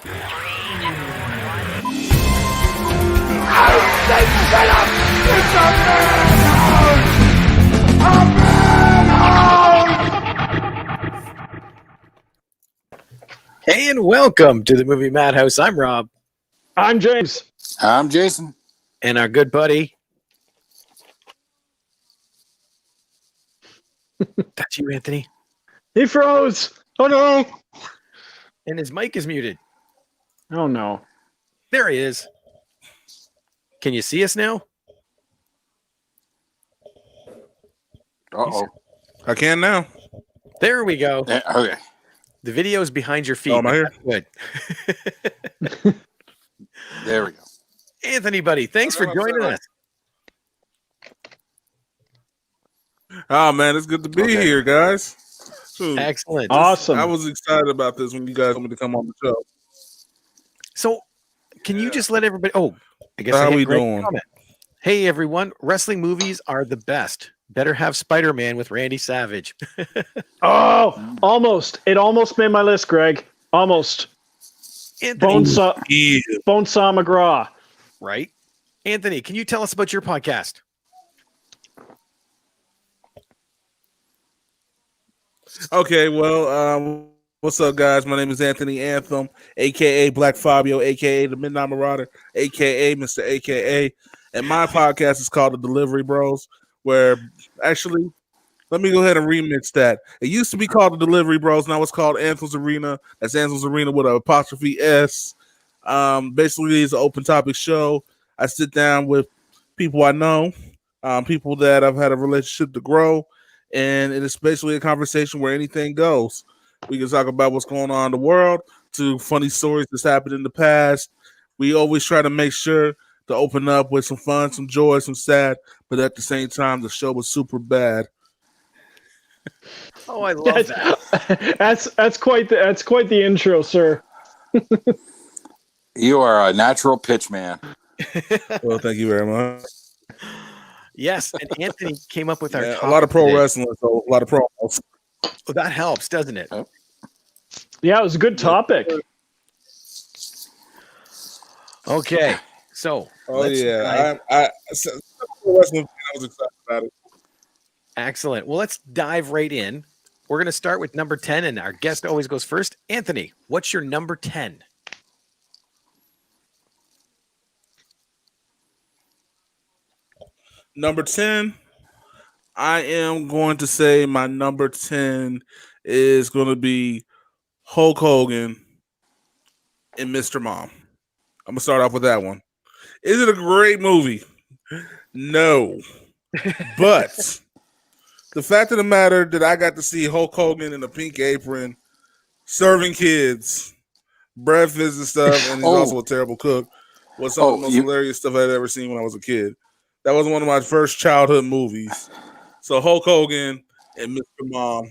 Hey, and welcome to the Movie Madhouse. I'm Rob. I'm James. I'm Jason. And our good buddy. That's you, Anthony. He froze. Oh, no. And his mic is muted. Oh, no. There he is. Can you see us now? Uh-oh. I can now. There we go. Okay. The video's behind your feet. Oh, am I here? Good. There we go. Anthony, buddy, thanks for joining us. Oh, man, it's good to be here, guys. Shoot, Excellent. Awesome. I was excited about this when you guys told me to come on the show. So, can you just let everybody... Oh, I guess How I hit we great doing? comment. Hey, everyone. Wrestling movies are the best. Better have Spider-Man with Randy Savage. Oh, almost. It almost made my list, Greg. Almost. Anthony, Bonesaw McGraw. right? Anthony, can you tell us about your podcast? Okay, well, what's up, guys? My name is Anthony Anthem, a.k.a. Black Fabio, a.k.a. The Midnight Marauder, a.k.a. Mr. A.k.a. And my podcast is called The Delivery Bros, where actually, let me go ahead and remix that. It used to be called The Delivery Bros. Now it's called Anthem's Arena. That's Anthem's Arena with an apostrophe S. Basically, it's an open topic show. I sit down with people I know, people that I've had a relationship to grow, and it is basically a conversation where anything goes. We can talk about what's going on in the world, to funny stories that's happened in the past. We always try to make sure to open up with some fun, some joy, some sad, but at the same time, the show was super bad. Oh, I love that. That's quite the intro, sir. You are a natural pitch man. Well, thank you very much. Yes, and Anthony came up with our A lot of pro topic today. wrestling, so a lot of promos. Oh, that helps, doesn't it? Yeah, it was a good topic. Okay, so Oh let's yeah, dive- pro wrestling. I was excited about it. Excellent. Well, let's dive right in. We're going to start with number 10, and our guest always goes first. Anthony, what's your number 10? Number 10, I am going to say my number 10 is going to be Hulk Hogan and Mr. Mom. I'm going to start off with that one. Is it a great movie? No. But the fact of the matter that I got to see Hulk Hogan in a pink apron serving kids breakfast and stuff, and he's also a terrible cook, was some of the most hilarious stuff I'd ever seen when I was a kid. That was one of my first childhood movies. So Hulk Hogan and Mr. Mom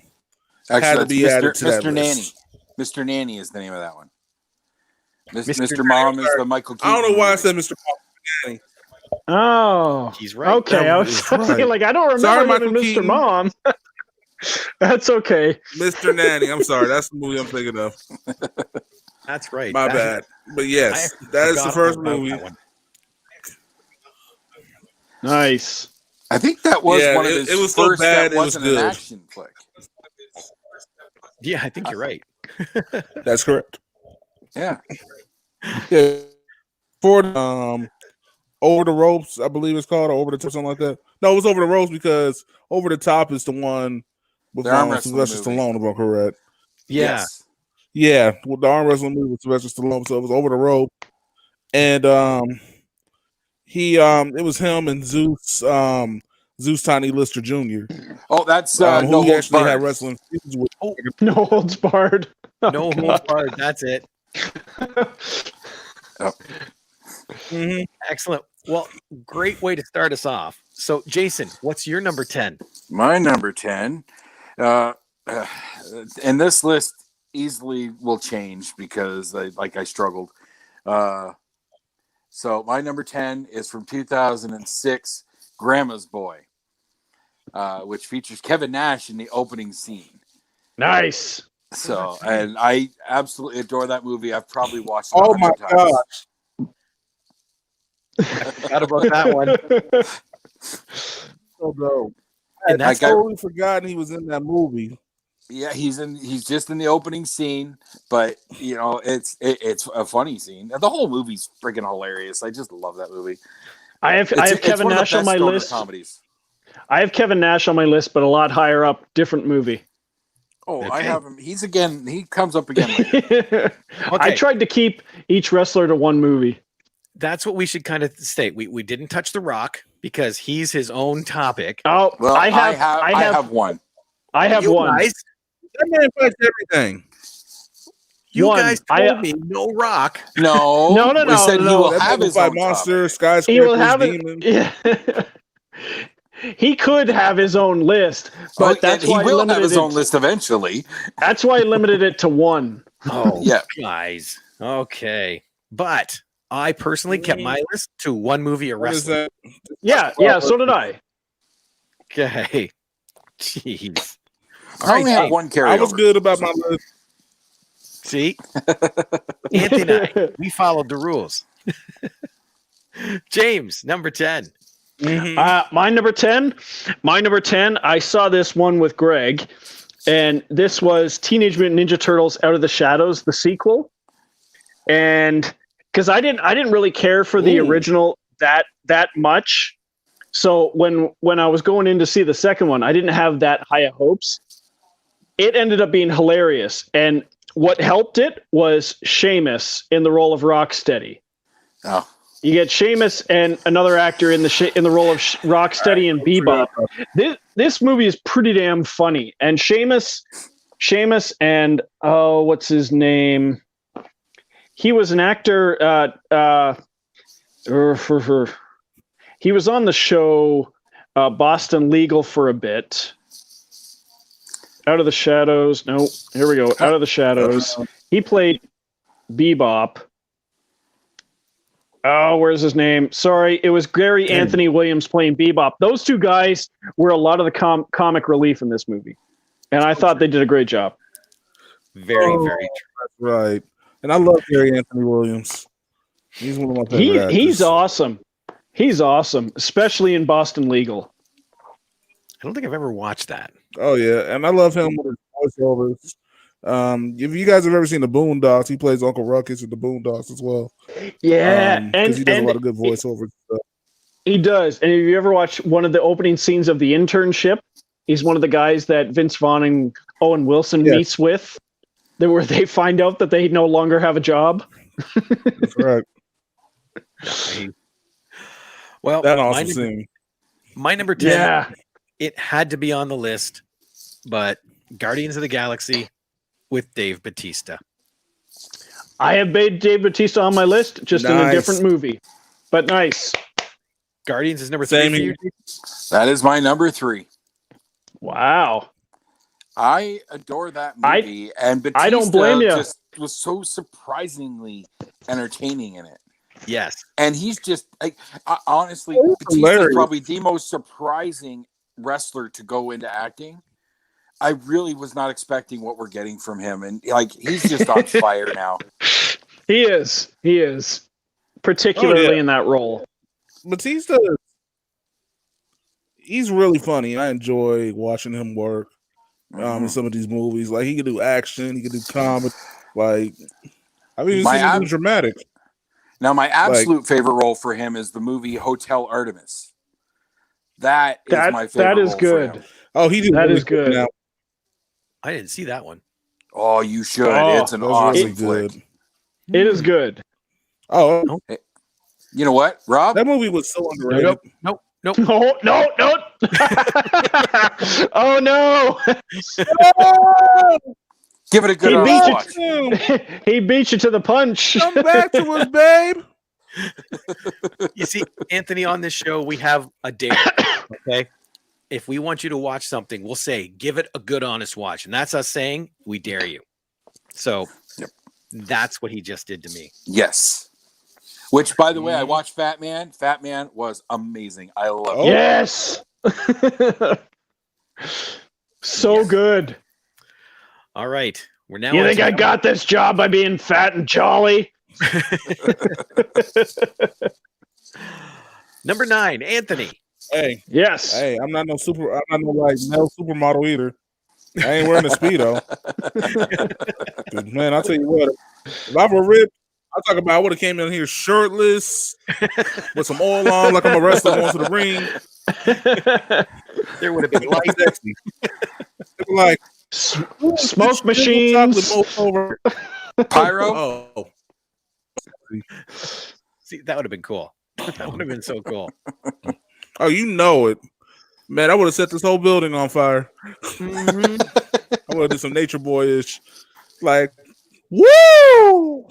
had to be added to that Mr. Nanny. list. Mr. Nanny is the name of that one. Mr. Mom is the Michael Keaton. I don't know why I said Mr. Nanny. Oh, He's right. Okay, I was thinking, like, I don't remember Sorry, him Michael in Mr. Keaton. Mom. That's okay. Mr. Nanny. I'm sorry. That's the movie I'm thinking of. That's right. My bad. But yes, that is the first movie. Nice. I think that was one of his it was so first bad, that it was wasn't good. an action flick. Yeah, I think you're right. That's correct. Yeah. Yeah. For Over the Ropes, I believe it's called, or Over the Top, something like that. No, it was Over the Ropes because Over the Top is the one with The arm wrestling Sylvester movie. Stallone, if I'm correct. Yeah. Yes. Yeah, with the arm wrestling movie with Sylvester Stallone, so it was Over the Rope, and it was him and Zeus Tiny Lister Jr. Oh, that's who No he Holds actually had Barred. wrestling feuds with. No holds barred. No holds barred. That's it. Mm-hmm. Excellent. Well, great way to start us off. So, Jason, what's your number 10? My number 10, and this list easily will change because I struggled. So my number 10 is from 2006, Grandma's Boy, which features Kevin Nash in the opening scene. Nice. So, and I absolutely adore that movie. I've probably watched it Oh 100 my times. gosh. Forgot about that one. So dope. And I that's totally forgotten he was in that movie. Yeah, he's just in the opening scene, but you know, it's a funny scene. The whole movie's freaking hilarious. I just love that movie. I have Kevin Nash on my list. Comedies. I have Kevin Nash on my list, but a lot higher up, different movie. Oh, Okay. I have him. He comes up again later. I tried to keep each wrestler to one movie. That's what we should kind of state. We didn't touch The Rock because he's his own topic. Oh, Well, I I have one. I have You one. guys, That man fights everything. you One. guys told me no Rock. No, No, we said he no. will That have man his fight own monsters, topic. skyscrapers, He will have demons. it. Yeah. He could have his own list, but that's he why will limited have his it. own list eventually. That's why I limited it to one. Oh, Yeah. guys. Okay. But I personally kept my list to one movie of What is wrestling. that? Yeah, so did I. Okay. Jeez. I only Hey, have one I carryover. was good about my list. See? Anthony and I, we followed the rules. James, number 10. My number 10. I saw this one with Greg, and this was Teenage Mutant Ninja Turtles: Out of the Shadows, the sequel. And because I didn't really care for the original that much, so when I was going in to see the second one, I didn't have that high of hopes. It ended up being hilarious, and what helped it was Sheamus in the role of Rocksteady. Oh. You get Sheamus and another actor in the role of Rocksteady and Bebop. This movie is pretty damn funny. And Sheamus and what's his name? He was an actor. He was on the show Boston Legal for a bit. Out of the Shadows. No, here we go. Out of the Shadows. He played Bebop. Oh, where's his name? Sorry, it was Gary Anthony Williams playing Bebop. Those two guys were a lot of the comic relief in this movie, and I thought they did a great job. Very, very true. That's right. And I love Gary Anthony Williams. He's one of my favorite actors. He's awesome. He's awesome, especially in Boston Legal. I don't think I've ever watched that. Oh yeah, and I love him with his voiceovers. If you guys have ever seen the Boondocks, he plays Uncle Ruckus in the Boondocks as well. Yeah, because he does a lot of good voiceover stuff. He does. And have you ever watched one of the opening scenes of The Internship? He's one of the guys that Vince Vaughn and Owen Wilson meets with, where they find out that they no longer have a job. That's right. Well, That awesome scene. My number 10, Yeah. it had to be on the list, but Guardians of the Galaxy with Dave Bautista. I have made Dave Bautista on my list, just in a Nice. different movie. But nice. Guardians is number 3 Same for you? here. That is my number 3. Wow. I adore that movie, and Batista I don't blame you. just was so surprisingly entertaining in it. Yes. And he's just honestly, Batista is hilarious. probably the most surprising wrestler to go into acting. I really was not expecting what we're getting from him, and he's just on fire now. He is, particularly in that role. Batista, he's really funny. I enjoy watching him work in some of these movies. Like, he can do action, he can do comedy. Like, I've even seen him do dramatic. Now, my absolute favorite role for him is the movie Hotel Artemis. That is my favorite. That is role good. For him. Oh, he did. That really is good. Now. I didn't see that one. Oh, you should. Oh, It's an That was awesome really flick. good. It is good. Oh, You know what, Rob? that movie was so underrated. Nope. No. Oh no. Give it a good He honest beat watch. He beat you to the punch. Come back to us, babe. You see, Anthony, on this show, we have a dare. Okay. If we want you to watch something, we'll say, give it a good, honest watch. And that's us saying, we dare you. So that's what he just did to me. Yes. Which, by the way, I watched Fat Man. Fat Man was amazing. I love it. Yes. So good. All right. We're now. You on think to I got this job by being fat and jolly? number 9, Anthony. Hey, Yes. hey, I'm not no like male supermodel either. I ain't wearing a Speedo. Man, I'll tell you what. If I were ripped, I'll talk about I would have came in here shirtless with some oil on, like I'm a wrestler going to the ring. There would have been light. Sexy. Like Smoke machines. Over. Pyro. Oh, See, that would have been cool. That would have been so cool. oh, you know it, man. I would have set this whole building on fire. Mhm. I would have did some Nature Boyish, like, woo!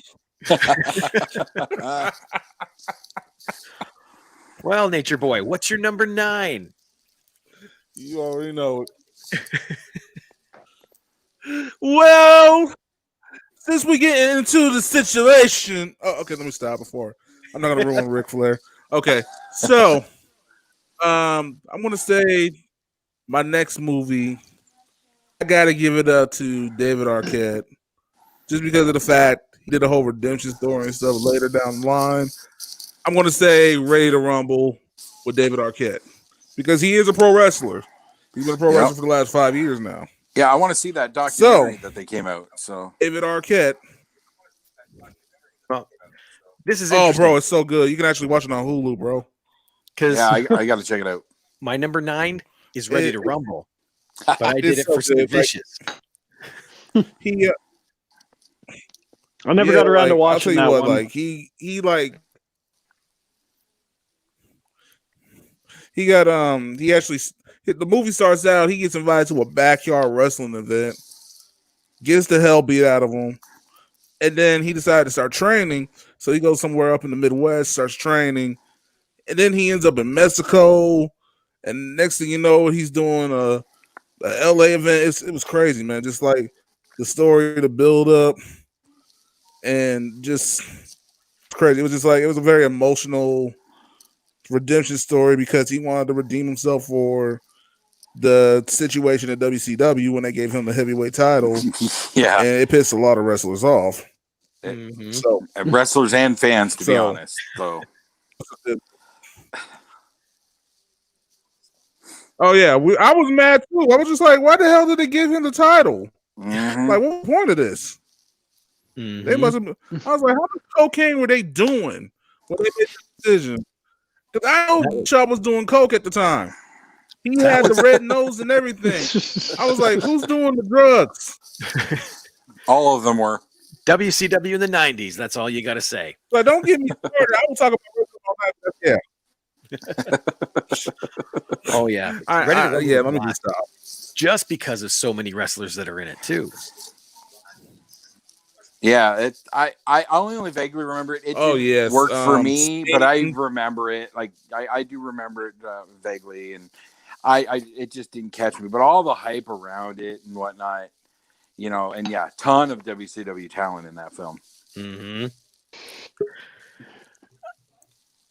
Well, Nature Boy, what's your number 9? You already know it. Well, since we get into the situation, okay, let me stop before I'm not gonna ruin Ric Flair. Okay, so I'm gonna say my next movie. I gotta give it up to David Arquette, just because of the fact he did a whole redemption story and stuff later down the line. I'm gonna say Ready to Rumble with David Arquette because he is a pro wrestler. He's been a pro wrestler for the last 5 years now. Yeah, I want to see that documentary that they came out. So David Arquette. Well, this is bro, it's so good. You can actually watch it on Hulu, bro. because yeah, I got to check it out. my number 9 is Ready to Rumble, but I did it so for Sid good, like- Vicious. He I never got around to watching I'll tell you that what, one. like he actually the movie starts out, he gets invited to a backyard wrestling event, gets the hell beat out of him, and then he decided to start training. So he goes somewhere up in the Midwest, starts training, and then he ends up in Mexico. And next thing you know, he's doing a LA event. It was crazy, man. Just like the story, the build up, and just crazy. It was just like it was a very emotional redemption story because he wanted to redeem himself for the situation at WCW when they gave him the heavyweight title. Yeah, And it pissed a lot of wrestlers off. Mhm. So wrestlers and fans, to be So- honest. So oh yeah, I was mad too. I was just like, why the hell did they give him the title? mhm. Like, what's the point of this? Mhm. They must have. I was like, how much cocaine were they doing when they made the decision? Because I know Shaw was doing coke at the time. He had the red nose and everything. I was like, who's doing the drugs? all of them were. WCW in the 90s. That's all you got to say. Like, don't get me started. I will talk about wrestling all night. Yeah. Oh yeah, Let me just stop. just because of so many wrestlers that are in it too. Yeah, I only vaguely remember it. It Oh, didn't yes, work for me, but I Sting. remember it. Like I do remember it vaguely, and I it just didn't catch me. But all the hype around it and whatnot, you know, and yeah, ton of WCW talent in that film. Mm-hmm.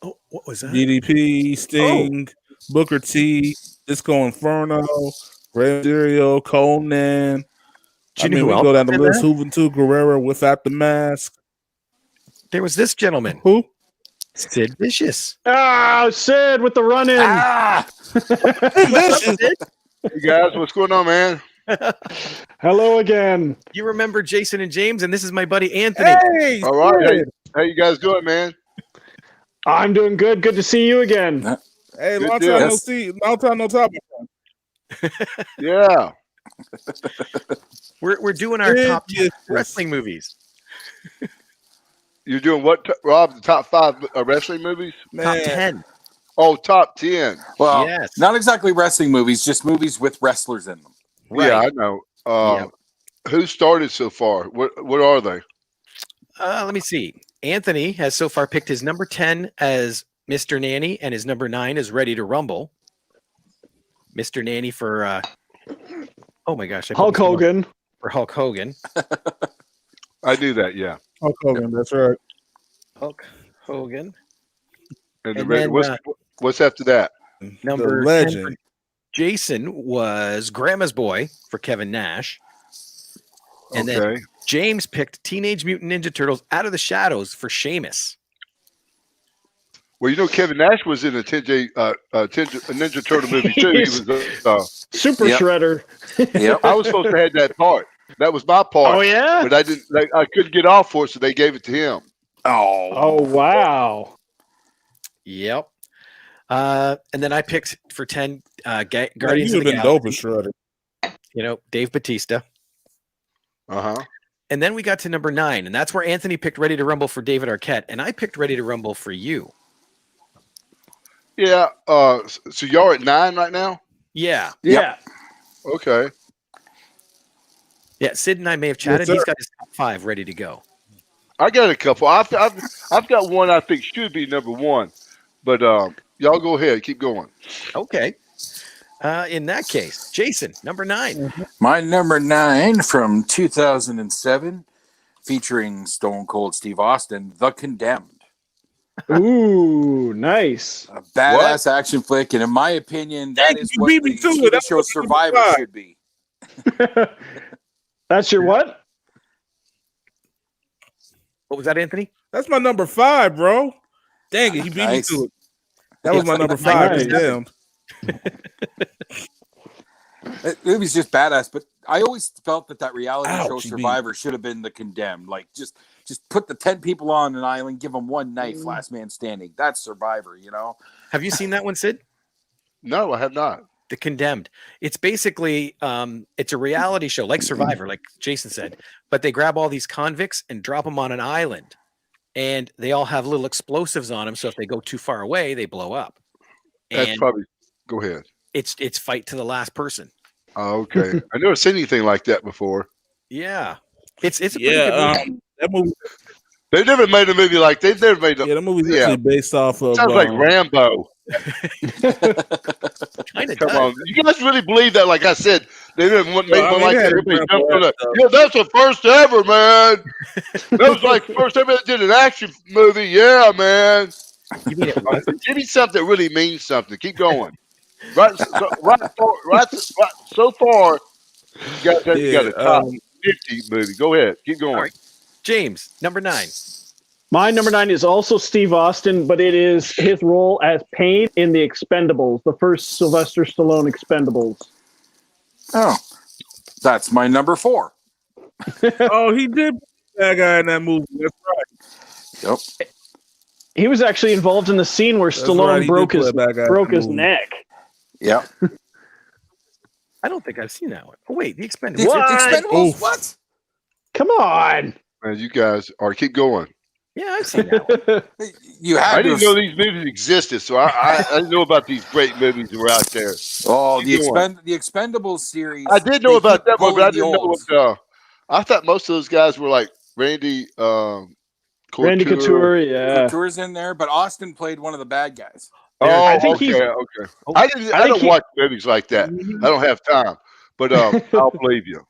Oh, what was that? DDP, Sting, Booker T, Disco Inferno, Rey Mysterio, Conan. Do you know who we else go down the was in list. that? Juventud Guerrero without the mask. There was this gentleman, Who? Sid Vicious. Ah, Sid with the run in. Ah, Vicious. Hey guys, what's going on, man? Hello again. You remember Jason and James, and this is my buddy Anthony. Hey, All right, Sid. how you guys doing, man? I'm doing good. Good to see you again. Hey, Good long deal. time no see. Long time no talk. Yeah. We're doing our Sid top 10 Vicious. wrestling movies. You're doing what, Rob? The top 5 wrestling movies? Man. Top 10. Oh, top 10. well, Yes. not exactly wrestling movies, just movies with wrestlers in them. Right. Yeah, I know. Yeah. Who started so far? What are they? Let me see. Anthony has so far picked his number 10 as Mr. Nanny and his number 9 is Ready to Rumble. Mr. Nanny for oh my gosh, I put Hulk this one Hogan. for Hulk Hogan. I knew that. Yeah. Hulk Hogan, that's right. Hulk Hogan. And, And the, then, what's after that? Number 10 the for legend. Jason was Grandma's Boy for Kevin Nash. And then James picked Teenage Mutant Ninja Turtles Out of the Shadows for Seamus. Well, you know, Kevin Nash was in a Ninja Turtle movie too. He was Super Shredder. Yep. I was supposed to have that part. That was my part. Oh yeah. But I didn't. I couldn't get off for it, so they gave it to him. Oh wow. Yep. And then I picked for 10 Guardians You of the been Galaxy. dope as Shredder. You know, Dave Bautista. Uh-huh. And then we got to number 9, and that's where Anthony picked Ready to Rumble for David Arquette, and I picked Ready to Rumble for you. Yeah. So y'all at 9 right now? Yeah. Yeah. Okay. Yeah, Sid and I may have chatted. Yes, He's sir. got his top 5 ready to go. I got a couple. I've got one I think should be number 1, but y'all go ahead. Keep going. Okay. In that case, Jason, number 9. My number 9 from 2007, featuring Stone Cold Steve Austin, The Condemned. Ooh, nice. A badass action flick, and in my opinion, that is what the TV show Survivor should be. That's your what? What was that, Anthony? That's my number 5, bro. Dang it, he beat me to it. That was my number 5. Nice. Damn. It was just badass, but I always felt that reality show Ouch, he beat Survivor should have been The Condemned. Like, just put the 10 people on an island, give them one knife, last man standing. That's Survivor, you know? Have you seen that one, Sid? No, I have not. The Condemned. It's basically it's a reality show like Survivor, like Jason said, but they grab all these convicts and drop them on an island, and they all have little explosives on them. So if they go too far away, they blow up. That's And probably. Go ahead. it's fight to the last person. Oh, okay. I never seen anything like that before. Yeah, it's a pretty good movie. That movie. They've never made a movie like they've never made. Yeah, that movie's Yeah. actually based off of. Sounds like Rambo. Kind of Come does. on, you guys really believe that? Like I said, they didn't make Well, I one mean, like they that. had a Everybody Rambo jumped on that. stuff. Yeah, that's the first ever, man. That was like the first time they did an action movie. Yeah, man. You mean it wasn't? Give me something that really means something. Keep going. Right, so far, you got a top 50 movie. Go ahead. Keep going. All right. James, number 9. My number 9 is also Steve Austin, but it is his role as Pain in The Expendables, the first Sylvester Stallone Expendables. Oh, that's my number 4. Oh, he did that guy in that movie. That's right. Yep. He was actually involved in the scene where That's Stallone right, he broke did his play a bad guy in the movie. neck. Yep. I don't think I've seen that one. Oh wait, The Expendables. The Expendables? What? Come on. Man, you guys are keep going. Yeah, I've seen that one. You have I didn't know these movies existed, so I didn't know about these great movies that were out there. Oh, Keep going. the Expendables series. I did know they about keep that one, but I pulling didn't the know olds. what. I thought most of those guys were like Randy. Randy Couture, yeah. Couture's in there, but Austin played one of the bad guys. Oh, I think okay, he's- okay. I don't watch movies like that. I don't have time, but I'll believe you.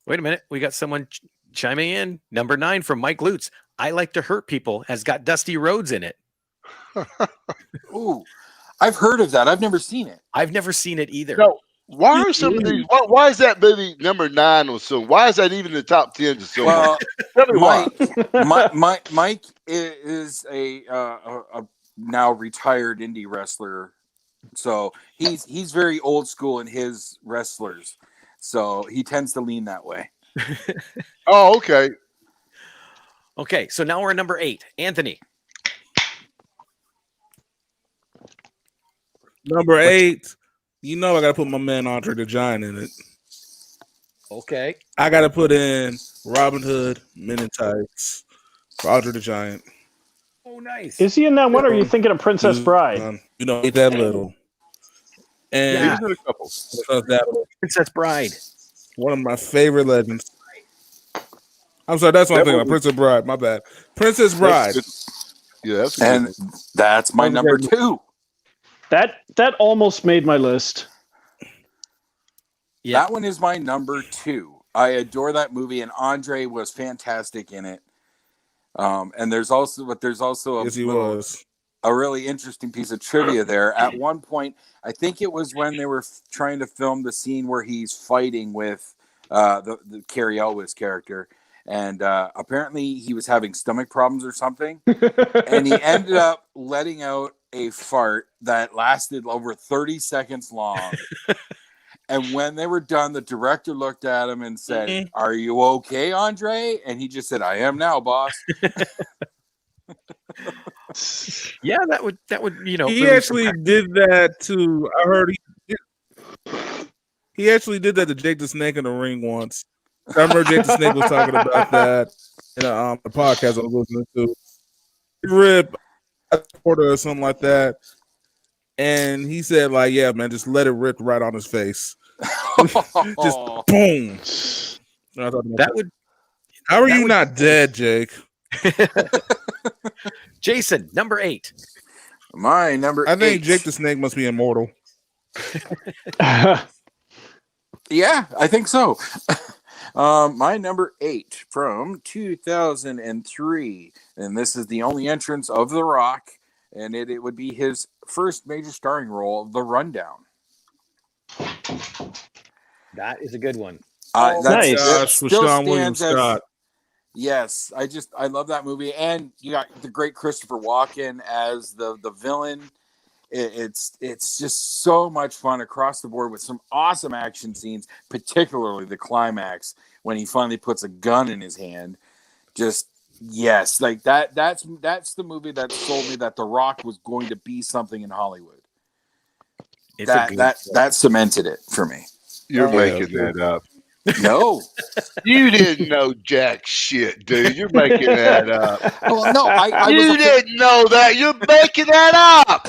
Wait a minute. We got someone chiming in. Number 9 from Mike Lutz. I Like to Hurt People has got Dusty Rhodes in it. Ooh, I've heard of that. I've never seen it. I've never seen it either. No, why are some of these? Why is that movie number 9 or so? Why is that even in the top 10 or so? Well, Tell me why. Mike is a now retired indie wrestler, so he's very old school in his wrestlers, so he tends to lean that way. Oh, okay. Okay, so now we're at number 8. Anthony. Number 8. You know I gotta put my man Andre the Giant in it. Okay. I gotta put in Robin Hood, Men in Tights, for Andre the Giant. Oh, nice. Is he in that one, or are you thinking of Princess Bride? You know, ain't that little. And Yeah. He's in a couple. Princess Bride. one of my favorite legends. I'm sorry, that's what I'm thinking about. Princess Bride. My bad. Princess Bride. Yeah, that's And that's my number 2. That almost made my list. Yeah. That one is my number 2. I adore that movie, and Andre was fantastic in it. And there's also Yes, he was. a really interesting piece of trivia there. At one point, I think it was when they were trying to film the scene where he's fighting with the Carrie Elwes character. And apparently he was having stomach problems or something. And he ended up letting out a fart that lasted over 30 seconds long. And when they were done, the director looked at him and said, "Are you okay, Andre?" And he just said, "I am now, boss." Yeah, that would He really actually did that to. I heard he actually did that to Jake the Snake in the ring once. I remember Jake the Snake was talking about that in a podcast I was listening to. Rip or something like that, and he said, "Like, yeah, man, just let it rip right on his face, just boom." that would. How are that you would- not dead, Jake? Jason, number 8. My number I think 8. Jake the Snake must be immortal. Yeah, I think so. My number 8 from 2003, and this is the only entrance of The Rock, and it would be his first major starring role, The Rundown. That is a good one. Nice. Gosh, with Sean William Scott. Yes, I love that movie, and you got the great Christopher Walken as the villain. It's just so much fun across the board with some awesome action scenes, particularly the climax when he finally puts a gun in his hand. Just yes, like that's the movie that sold me that The Rock was going to be something in Hollywood. It's a good That cemented it for me. You're Oh, yeah, making that up. No, You didn't know jack shit, dude. You're making that up. well, no, I You was didn't know that. You're making that up.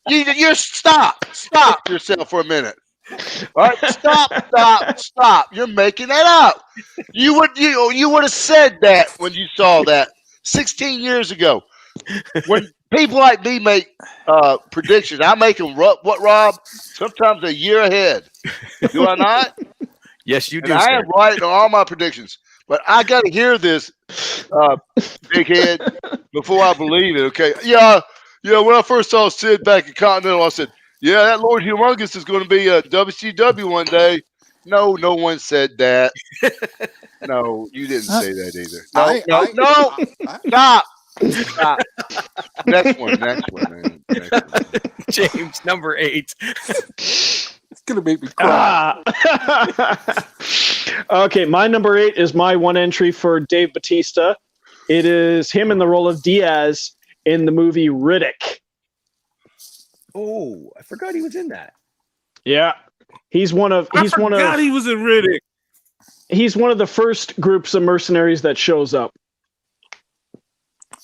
You stop yourself for a minute. All right, stop. You're making that up. You would have said that when you saw that 16 years ago. When people like me make predictions, I make them Rob? Sometimes a year ahead. Do I not? Yes, you And do. I Sir. am right on all my predictions. But I got to hear this, big head, before I believe it. Okay, yeah. When I first saw Sid back in Continental, I said, "Yeah, that Lord Humongous is going to be a WCW one day." No one said that. No, you didn't say that either. No. Stop. Next one, man. Next one. James, number 8. It's gonna make me cry. Okay, my number 8 is my one entry for Dave Bautista. It is him in the role of Diaz in the movie Riddick. Oh, I forgot he was in that. Yeah, I forgot he was in Riddick. he's one of the first groups of mercenaries that shows up.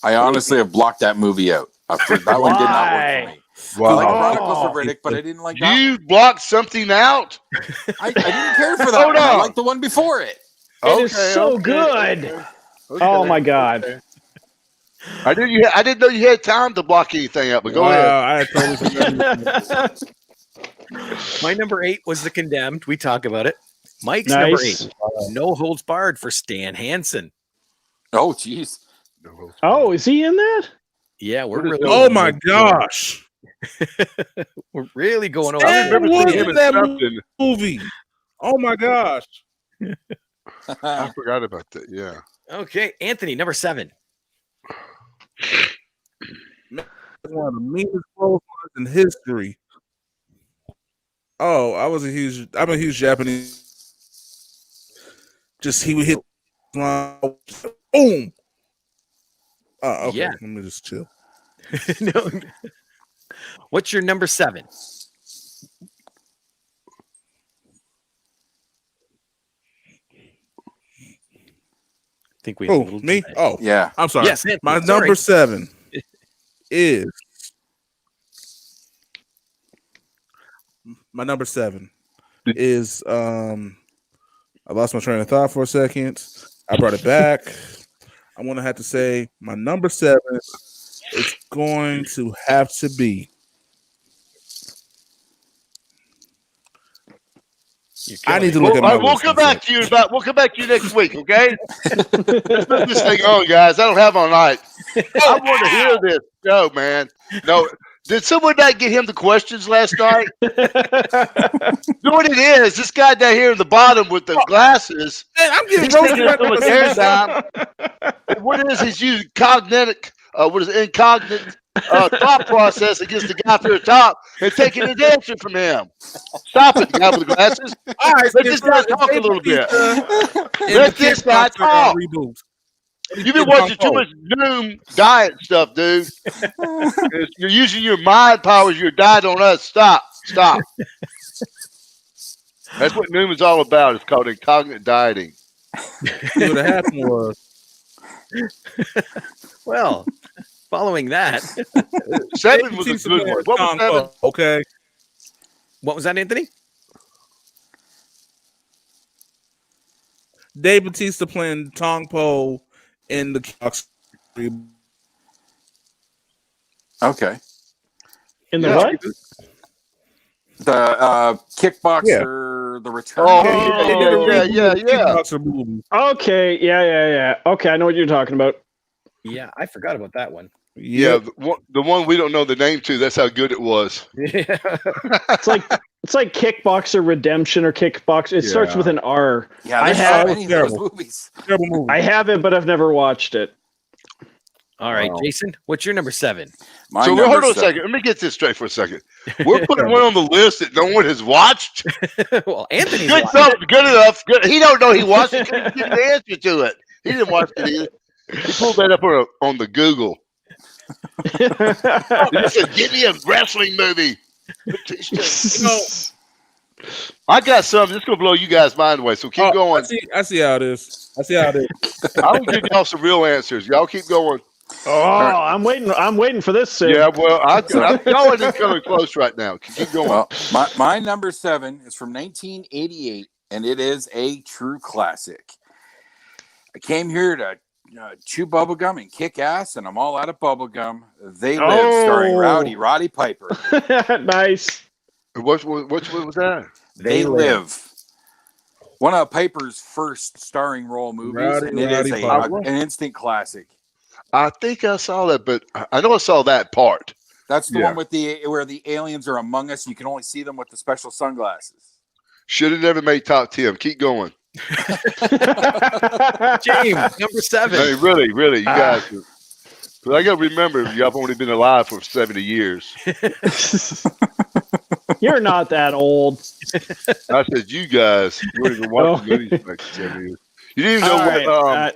I honestly have blocked that movie out. That one did not work for me. I Wow. like Chronicles of Riddick, but I didn't like that. You blocked something out? I didn't care for that Hold one. I on. liked the one before it. It is so good. Oh my god. I didn't know you had time to block anything out, but go ahead. I totally forgot. My number 8 was The Condemned. We talk about it. Mike's number Nice. 8. No Holds Barred for Stan Hansen. Oh, jeez. Oh, is he in that? Yeah, we're What is really. Oh my gosh! We're really going over. Stan remember was seeing him in in that something. movie. Oh my gosh! I forgot about that. Yeah. Okay, Anthony, number 7. One of the meanest close ones in history. Oh, I'm a huge Japanese. Just he would hit boom. Okay. Yeah. Let me just chill. No. What's your number 7? I think we have a Oh, little me? delay. Oh, Yeah. I'm sorry. Yes, Anthony, My sorry. number 7 is I lost my train of thought for a second. I brought it back. I'm gonna have to say my number 7 is going to have to be. I need to look at my We'll list come one back to you We'll come back to you next week, okay? Let's move this thing on, guys. I don't have all night. I want to hear this. No, man. No, Did someone not get him the questions last night? You know what it is? This guy down here in the bottom with the glasses. Man, I'm He's getting only getting so much airtime. And what it is, he's using incognito thought process against the guy up here at the top and taking his answer from him. Stop it, the guy with the glasses. All right, Let this guy talk a little bit. Let this guy talk. Reboot. You've been watching too much Noom diet stuff, dude. You're using your mind powers, your diet on us. Stop. That's what Noom is all about. It's called incognito dieting. See what happened was. Well, following that, 7 was a good one. What was 7? Okay. what was that, Anthony? Dave Bautista playing Tong Po in the Kickboxer. Okay. In the what? The Kickboxer, the Return. Yeah. Kickboxer movie. Okay, yeah. Okay, I know what you're talking about. Yeah, I forgot about that one. Yeah, the one we don't know the name to. That's how good it was. Yeah. It's like Kickboxer Redemption or Kickboxer. It starts with an R. Yeah, I there's have- so many of those movies. Terrible movie. I have it, but I've never watched it. All right, Wow. Jason, what's your number 7? My So number hold on a 7. second. Let me get this straight for a second. We're putting one on the list that no one has watched. Well, Anthony's Good watched enough. Good enough. Good. He don't know he watched it. He couldn't give the answer to it. He didn't watch it either. He pulled that up on the Google. He just said, "Give me a wrestling movie." I got something. This is gonna blow you guys' mind away. So keep going. I see how it is. I'll give y'all some real answers. Y'all keep going. I'm waiting for this, Sid. Yeah, well, y'all ain't coming close right now. Keep going. Well, my number 7 is from 1988, and it is a true classic. I came here to chew bubblegum and kick ass, and I'm all out of bubblegum. They Live, starring Roddy Piper. Nice. What was that? They Live. One of Piper's first starring role movies, and it is an instant classic. I think I saw that, but I know I saw that part. That's the one with where the aliens are among us. You can only see them with the special sunglasses. Should have never made top 10. Keep going. James, number 7. Hey, really, you guys. Because I got to remember, y'all have only been alive for 70 years. You're not that old. I said, you guys, you weren't even watching movies for 70 years. You didn't even know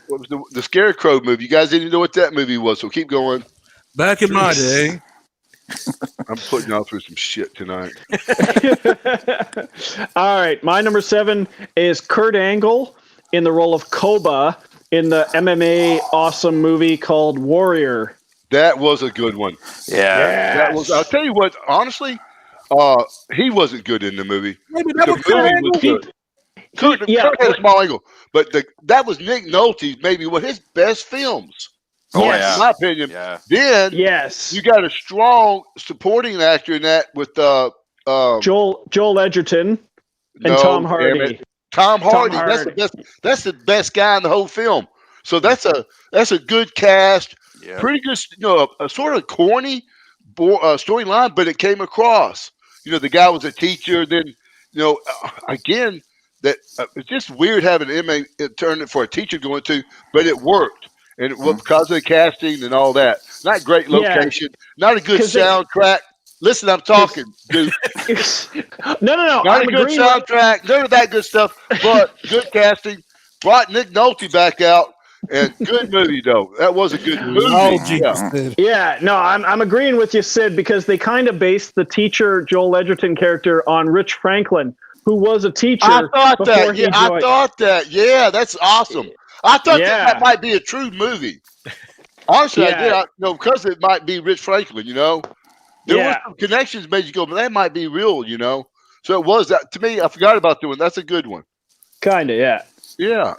what was the Scarecrow movie. You guys didn't even know what that movie was, so keep going. Back in my day. I'm putting y'all through some shit tonight. All right, my number 7 is Kurt Angle in the role of Koba in the MMA awesome movie called Warrior. That was a good one. Yeah. That was. I'll tell you what. Honestly, he wasn't good in the movie. Maybe that The was Kurt movie Angle. was good. Kurt had a small angle, but that was Nick Nolte's maybe one of his best films. Oh, Yes. yeah. In my opinion. Yeah. Then Yes. you got a strong supporting actor in that with Joel Edgerton and Tom Hardy. Tom Hardy. Tom That's Hardy. the best. That's the best guy in the whole film. So that's a good cast. Yeah. Pretty good. A sort of corny storyline, but it came across. The guy was a teacher. Then again, that it's just weird having an MA turn it for a teacher going to, but it worked. And it was because of the casting and all that. Not great location. Not a good soundtrack. Listen, I'm talking, dude. No. Not a good soundtrack. None of that good stuff. But good casting. Brought Nick Nolte back out. And good movie, though. That was a good movie. Oh, Yeah. Jesus. Yeah, no, I'm agreeing with you, Sid, because they kind of based the teacher Joel Edgerton character on Rich Franklin, who was a teacher. I thought before that. he Yeah, I joined. thought that. Yeah, that's awesome. I thought that might be a true movie. Honestly, I did. Because it might be Rich Franklin, There were some connections made you go, but that might be real, So it was that. To me, I forgot about that one. That's a good one. Kind of, yeah. Yeah.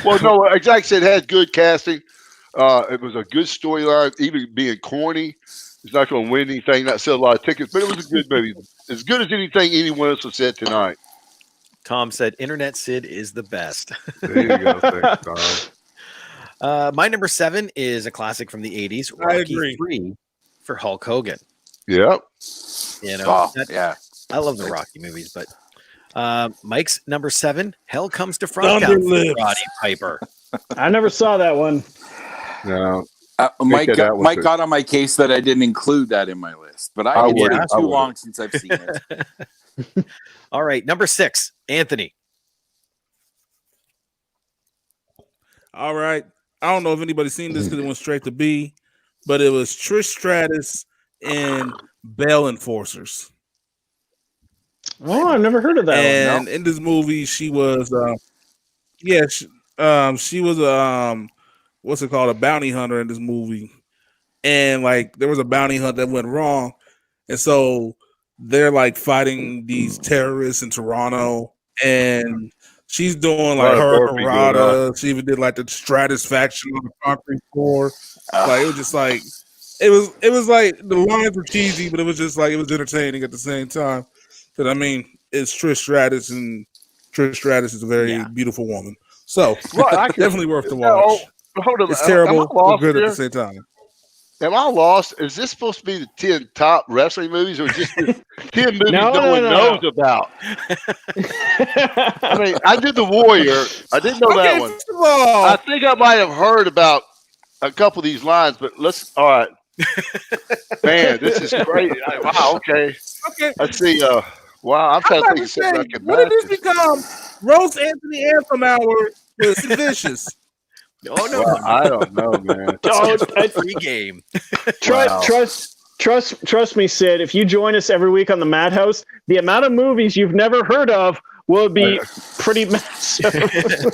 Well, no, like I said, it had good casting. It was a good storyline, even being corny. It's not going to win anything, not sell a lot of tickets, but it was a good movie. As good as anything anyone else has said tonight. Tom said, Internet Sid is the best. There you go. Thanks, Tom. My number 7 is a classic from the 80s, I Rocky agree. 3. for Hulk Hogan. Yep. You know, Oh, yeah. I love the Rocky movies, but Mike's number 7, Hell Comes to Frogtown for Thunderlips. Roddy Piper. I never saw that one. No. Mike that was got on my case that I didn't include that in my list, but I it's would. been I too would. long since I've seen it. All right, number 6, Anthony. All right. I don't know if anybody's seen this because it went straight to B, but it was Trish Stratus in Bell Enforcers. Oh, I've never heard of that And one. in this movie, she was, she was what's it called, a bounty hunter in this movie, and like there was a bounty hunt that went wrong, and so they're like fighting these terrorists in Toronto, and she's doing like A lot of her burpee going harada. She even did like the Stratus faction on the concrete floor. Like it was just like it was like the lines were cheesy, but it was just like it was entertaining at the same time. Because I mean, it's Trish Stratus, and Trish Stratus is a very beautiful woman. So Well, I can- definitely worth the No, watch. hold on. It's Am terrible, I but lost good at here? the same time. Am I lost? Is this supposed to be the 10 top wrestling movies, or just the 10 movies No, no one no. knows about? I mean, I did The Warrior. I didn't know that one. First of all, I think I might have heard about a couple of these lines, but all right. Man, this is crazy. Wow, okay. okay. Let's see. Wow, I'm trying to think of something I can What did this match. become? Roast Anthony Anthem Hour with Sid Vicious. Oh no, Well, I don't know, man. free game. Trust me, Sid. If you join us every week on the Madhouse, the amount of movies you've never heard of will be pretty massive.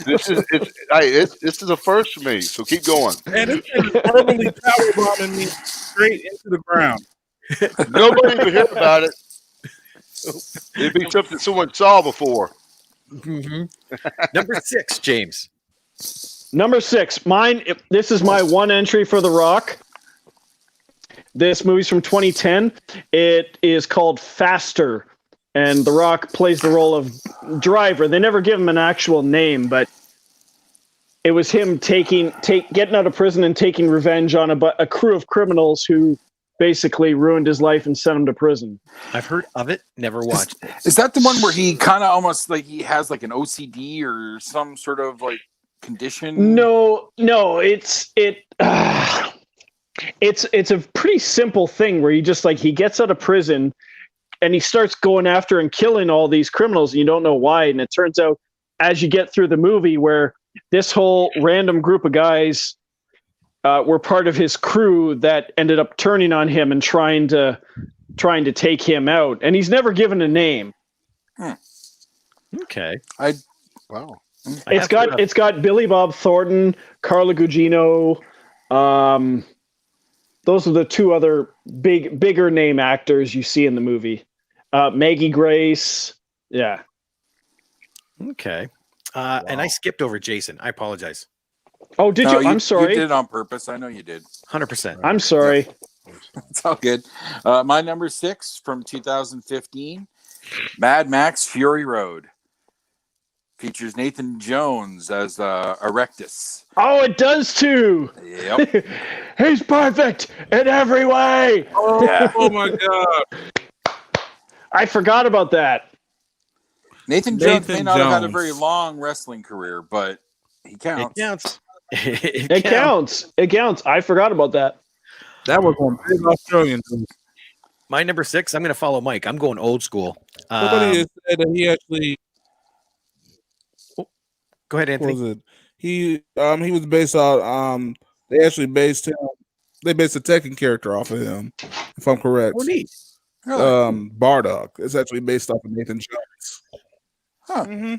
This is a first for me, so keep going. And this thing is verbally powerbombing me straight into the ground. Nobody even heard about it. It'd be something someone saw before. Number 6, James. Number 6, mine. This is my one entry for The Rock. This movie's from 2010. It is called Faster, and The Rock plays the role of driver. They never give him an actual name, but it was him getting out of prison and taking revenge on a crew of criminals who basically ruined his life and sent him to prison. I've heard of it, never watched it. Is that the one where he kind of almost like he has like an OCD or some sort of like condition? No, it's a pretty simple thing where he gets out of prison and he starts going after and killing all these criminals, and you don't know why. And it turns out as you get through the movie where this whole random group of guys were part of his crew that ended up turning on him and trying to take him out. And he's never given a name. Okay. Wow. It's got Billy Bob Thornton, Carla Gugino. Those are the two other bigger name actors you see in the movie. Maggie Grace. Yeah. Okay. And I skipped over Jason. I apologize. Oh, did you? I'm sorry. You did it on purpose. I know you did. 100%. I'm sorry. It's all good. My number 6 from 2015, Mad Max Fury Road. Features Nathan Jones as Erectus. Oh, it does too. Yep. He's perfect in every way. Oh my God. I forgot about that. Nathan Jones may Nathan not have had a Jones. very long wrestling career, but he counts. It counts. It counts. It counts. I forgot about that. That was one big Australian. My number 6, I'm going to follow Mike. I'm going old school. Somebody has said that he actually Go ahead, what Anthony. was it? He was based on they actually based him. They based the Tekken character off of him, if I'm correct. Oh, neat. Bardock. It's actually based off of Nathan Jones. Huh. Mm-hmm.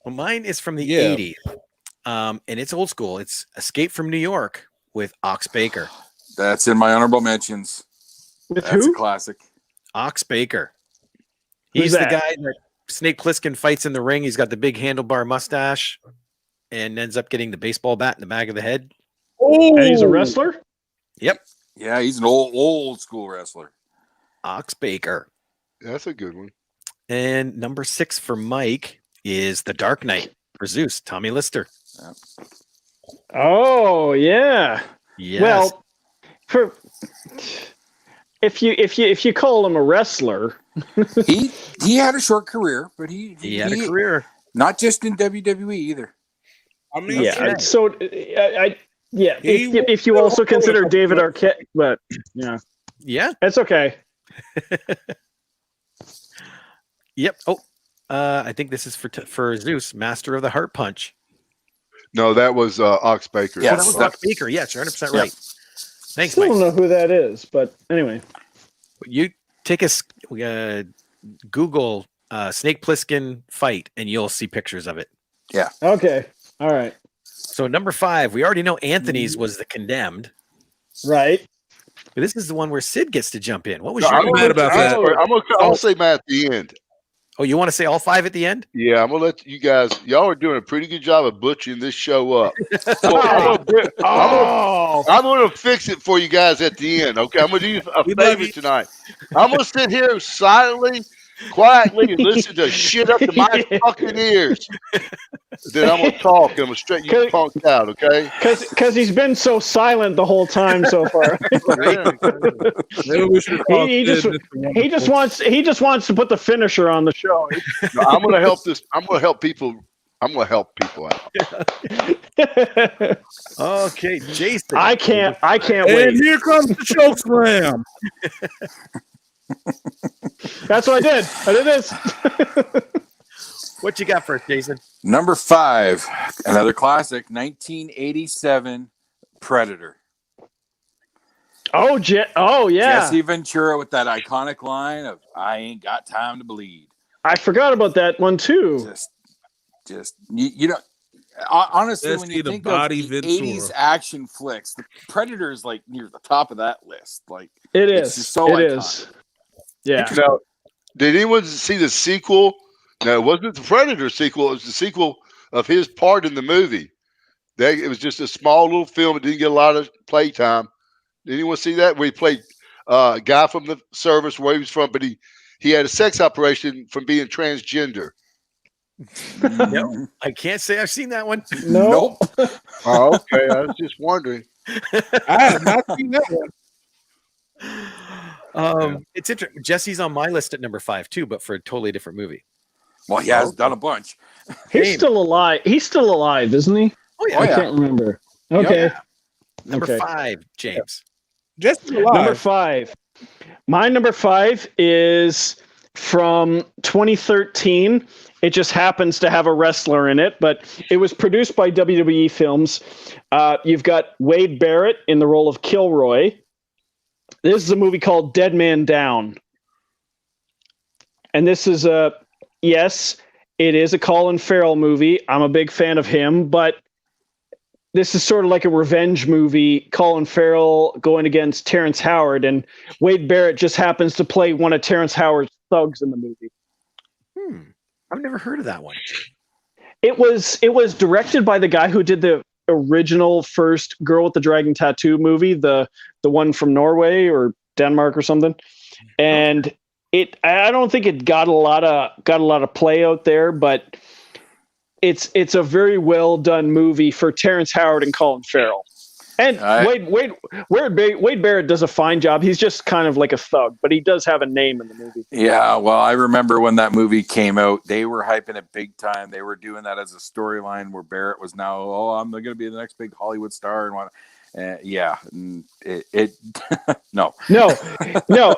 Well, mine is from the Yeah. 80s. And it's old school. It's Escape from New York with Ox Baker. That's in my honorable mentions. With That's a who? classic. Ox Baker. Who's He's the that? guy that Snake Plissken fights in the ring. He's got the big handlebar mustache and ends up getting the baseball bat in the back of the head. And he's a wrestler? Yep. Yeah, he's an old school wrestler. Ox Baker. That's a good one. And number 6 for Mike is The Dark Knight for Zeus, Tommy Lister. Oh, yeah. Yes. Well, if you call him a wrestler, he had a short career, but he had a career, not just in WWE either. I mean, yeah. So yeah, He if you also consider David Arquette, but yeah. that's okay. Yep. Oh, I think this is for Zeus, Master of the Heart Punch. No, that was Ox Baker. Yes. Oh, that was Buck Baker. Yes, you're 100% right. Thanks, Still Mike. don't know who that is, but anyway. You take a Google Snake Plissken fight, and you'll see pictures of it. Okay. All right. So number 5, we already know Anthony's was the Condemned. Right. But this is the one where Sid gets to jump in. What was No, your? I'm mad about that. I'll say Matt at the end. Oh, you want to say all 5 at the end? Yeah, I'm gonna let you guys. Y'all are doing a pretty good job of butchering this show up. I'm gonna fix it for you guys at the end. Okay, I'm gonna do you a We love favor you. tonight. I'm gonna sit here silently, quietly, and listen to shit up to my fucking ears. Then I'm gonna talk and I'm gonna straighten you punked out. Okay? Because he's been so silent the whole time so far. Maybe we should call he just wants to put the finisher on the show. No, I'm gonna help this. I'm gonna help people. I'm gonna help people out. Okay, Jason. I can't And wait. here comes the choke slam. That's what I did. I did this. What you got first, Jason? Number 5, another classic, 1987 Predator. Oh yeah. Jesse Ventura with that iconic line of "I ain't got time to bleed." I forgot about that one too. Just you know, honestly, Jesse when you the think Body of the Ventura. 80s action flicks, the Predator is like near the top of that list. Like It it's is. just so It iconic. is. Yeah. Now, did anyone see the sequel? No, it wasn't the Predator sequel. It was the sequel of his part in the movie. It was just a small little film. It didn't get a lot of playtime. Did anyone see that? Where he played a guy from the service, where he was from, but he had a sex operation from being transgender. No, I can't say I've seen that one. No. Oh, okay. I was just wondering. I have not seen that one. It's interesting. Jesse's on my list at number 5 too, but for a totally different movie. Well, he has done a bunch. He's still alive. He's still alive, isn't he? Oh yeah. Oh, I yeah. can't remember. Okay. Number Okay. 5, James. Just alive. Number 5. My number 5 is from 2013. It just happens to have a wrestler in it, but it was produced by WWE Films. You've got Wade Barrett in the role of Kilroy. This is a movie called Dead Man Down. And this is yes, it is a Colin Farrell movie. I'm a big fan of him, but this is sort of like a revenge movie. Colin Farrell going against Terrence Howard, and Wade Barrett just happens to play one of Terrence Howard's thugs in the movie. I've never heard of that one. It was directed by the guy who did the original first Girl with the Dragon Tattoo movie, the one from Norway or Denmark or something. And I don't think it got a lot of play out there, but it's a very well done movie for Terrence Howard and Colin Farrell. And Wade Barrett does a fine job. He's just kind of like a thug, but he does have a name in the movie. Yeah, well, I remember when that movie came out, they were hyping it big time. They were doing that as a storyline where Barrett was now, I'm going to be the next big Hollywood star and what. Yeah, no,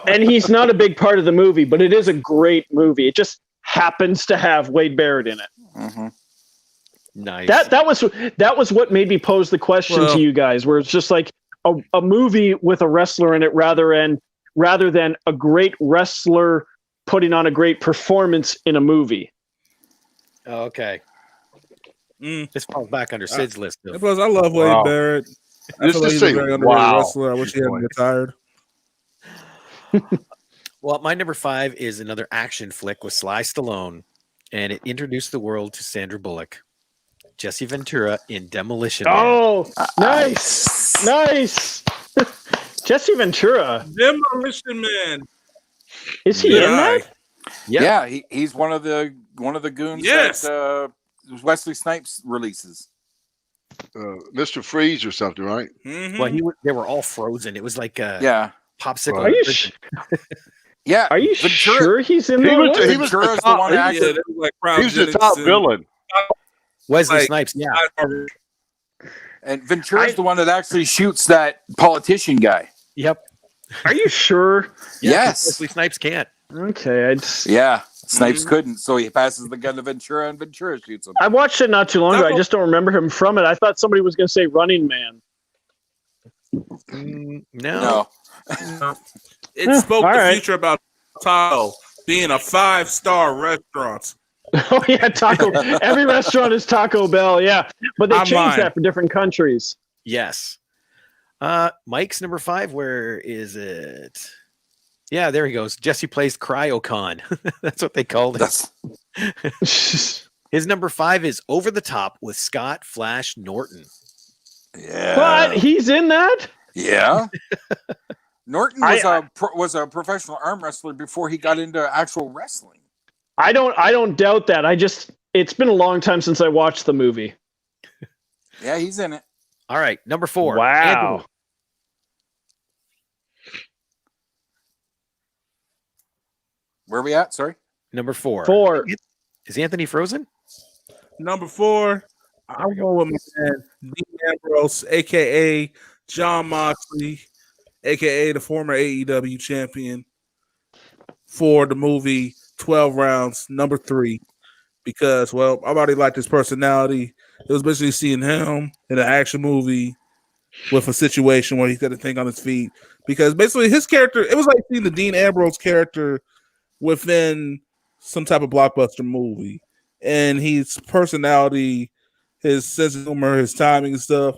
and he's not a big part of the movie, but it is a great movie. It just happens to have Wade Barrett in it. Mm-hmm. Nice. That was what made me pose the question to you guys, where it's just like a movie with a wrestler in it rather than a great wrestler putting on a great performance in a movie. Okay. This falls back under Sid's list. Plus, I love Wade Barrett. I feel like he's a very underrated wrestler. I wish he hadn't retired. Well, my number 5 is another action flick with Sly Stallone, and it introduced the world to Sandra Bullock. Jesse Ventura in Demolition Man. Oh, nice. Jesse Ventura. Demolition Man. Is he in that? Yeah, he's one of the goons that Wesley Snipes releases. Mr. Freeze or something, right? Mm-hmm. Well, they were all frozen. It was like yeah. popsicle. Are you Yeah. are you Ventura- sure he's in He there? was- What? he was the Ventura's the top- one he- that Yeah, actually. that was like He was the top villain. Wesley like- Snipes. Yeah. And Ventura's the one that actually shoots that politician guy. Yep. Are you sure? Yeah, Yes. Wesley Snipes can't. Okay, Yeah. Snipes Mhm. couldn't, so he passes the gun to Ventura, and Ventura shoots him. I watched it not too long ago. I just don't remember him from it. I thought somebody was going to say Running Man. No. No. It spoke all the right. future about Taco being a 5-star restaurant. Oh yeah, Taco. Every restaurant is Taco Bell. Yeah, but they I'm changed lying. that for different countries. Yes. Mike's number 5. Where is it? Yeah, there he goes. Jesse plays Cryocon. That's what they called it. That's His number 5 is Over the Top with Scott Flash Norton. yeah. What? He's in that? Yeah. Norton was a professional arm wrestler before he got into actual wrestling. I don't doubt that. It's been a long time since I watched the movie. Yeah, he's in it. All right, number 4. Wow. Anthony. Where are we at? Sorry. Number 4. 4. Is Anthony frozen? Number 4, I'm going with my man Dean Ambrose, aka John Moxley, aka the former AEW champion, for the movie 12 Rounds, number 3. Because, well, I already liked his personality. It was basically seeing him in an action movie with a situation where he's got to think on his feet. Because basically his character, it was like seeing the Dean Ambrose character within some type of blockbuster movie. And his personality, his sense of humor, his timing and stuff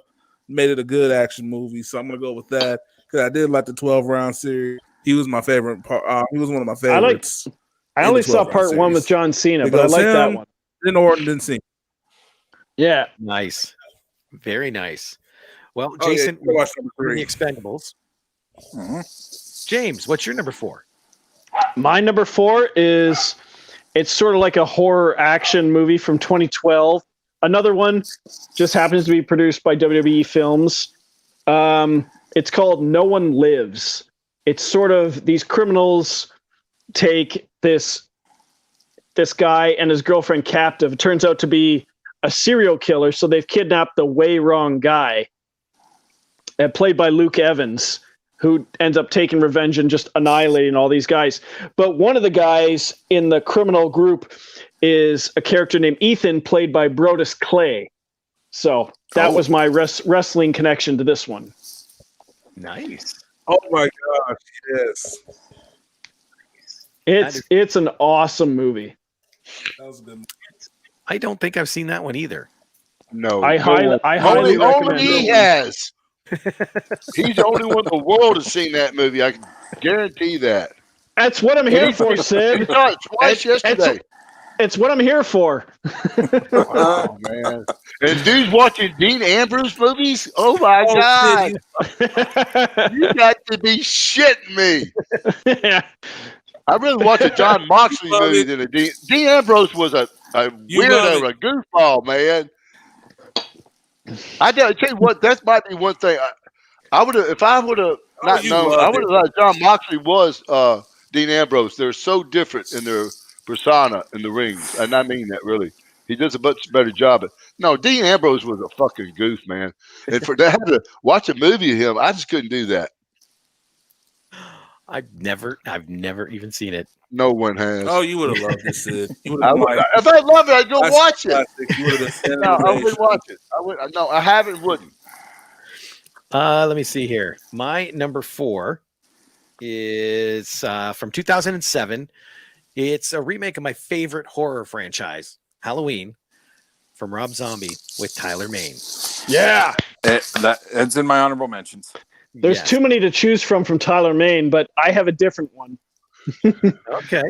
made it a good action movie. So I'm going to go with that because I did like the 12-round series. He was my favorite part. He was one of my favorites. I only saw part 1 with John Cena, but I like that one. Then Orton didn't see. Yeah. Nice. Very nice. Well, Oh, yeah, Jason, you watched number we're in the 3. Expendables. James, what's your number 4? My number 4 is it's sort of like a horror action movie from 2012. Another one just happens to be produced by WWE Films. It's called No One Lives. It's sort of these criminals take this guy and his girlfriend captive. It turns out to be a serial killer, so they've kidnapped the way wrong guy, played by Luke Evans, who ends up taking revenge and just annihilating all these guys. But one of the guys in the criminal group is a character named Ethan, played by Brodus Clay. So that was my wrestling connection to this one. Nice. Oh my gosh, yes. It's an awesome movie. That was a good movie. I don't think I've seen that one either. No, I highly recommend only he it. has. He's the only one in the world that's seen that movie. I can guarantee that. That's what I'm here for, He Sid. saw it twice yesterday. It's what I'm here for. Oh man! And dude's watching Dean Ambrose movies. Oh my god! You got to be shitting me. Yeah. I'd rather watch a John Moxley Love movie it. than a Dean Ambrose was a You love weirdo, a goofball, man. I tell you what, that might be one thing. I would have, if I would have not you known, love I would have thought John Moxley was Dean Ambrose. They're so different in their persona in the rings, and I mean that really. He does a much better job. But no, Dean Ambrose was a fucking goof, man. And for that to watch a movie of him, I just couldn't do that. I've never even seen it. No one has. Oh, you would have loved this, Sid. You would I have would, if I loved it, I'd go watch it. You would have been No, I would watch it. I would. No, I haven't. Wouldn't. Let me see here. My number 4 is from 2007. It's a remake of my favorite horror franchise, Halloween, from Rob Zombie with Tyler Mane. Yeah. It's in my honorable mentions. There's Yes. too many to choose from Tyler Mane, but I have a different one. Okay.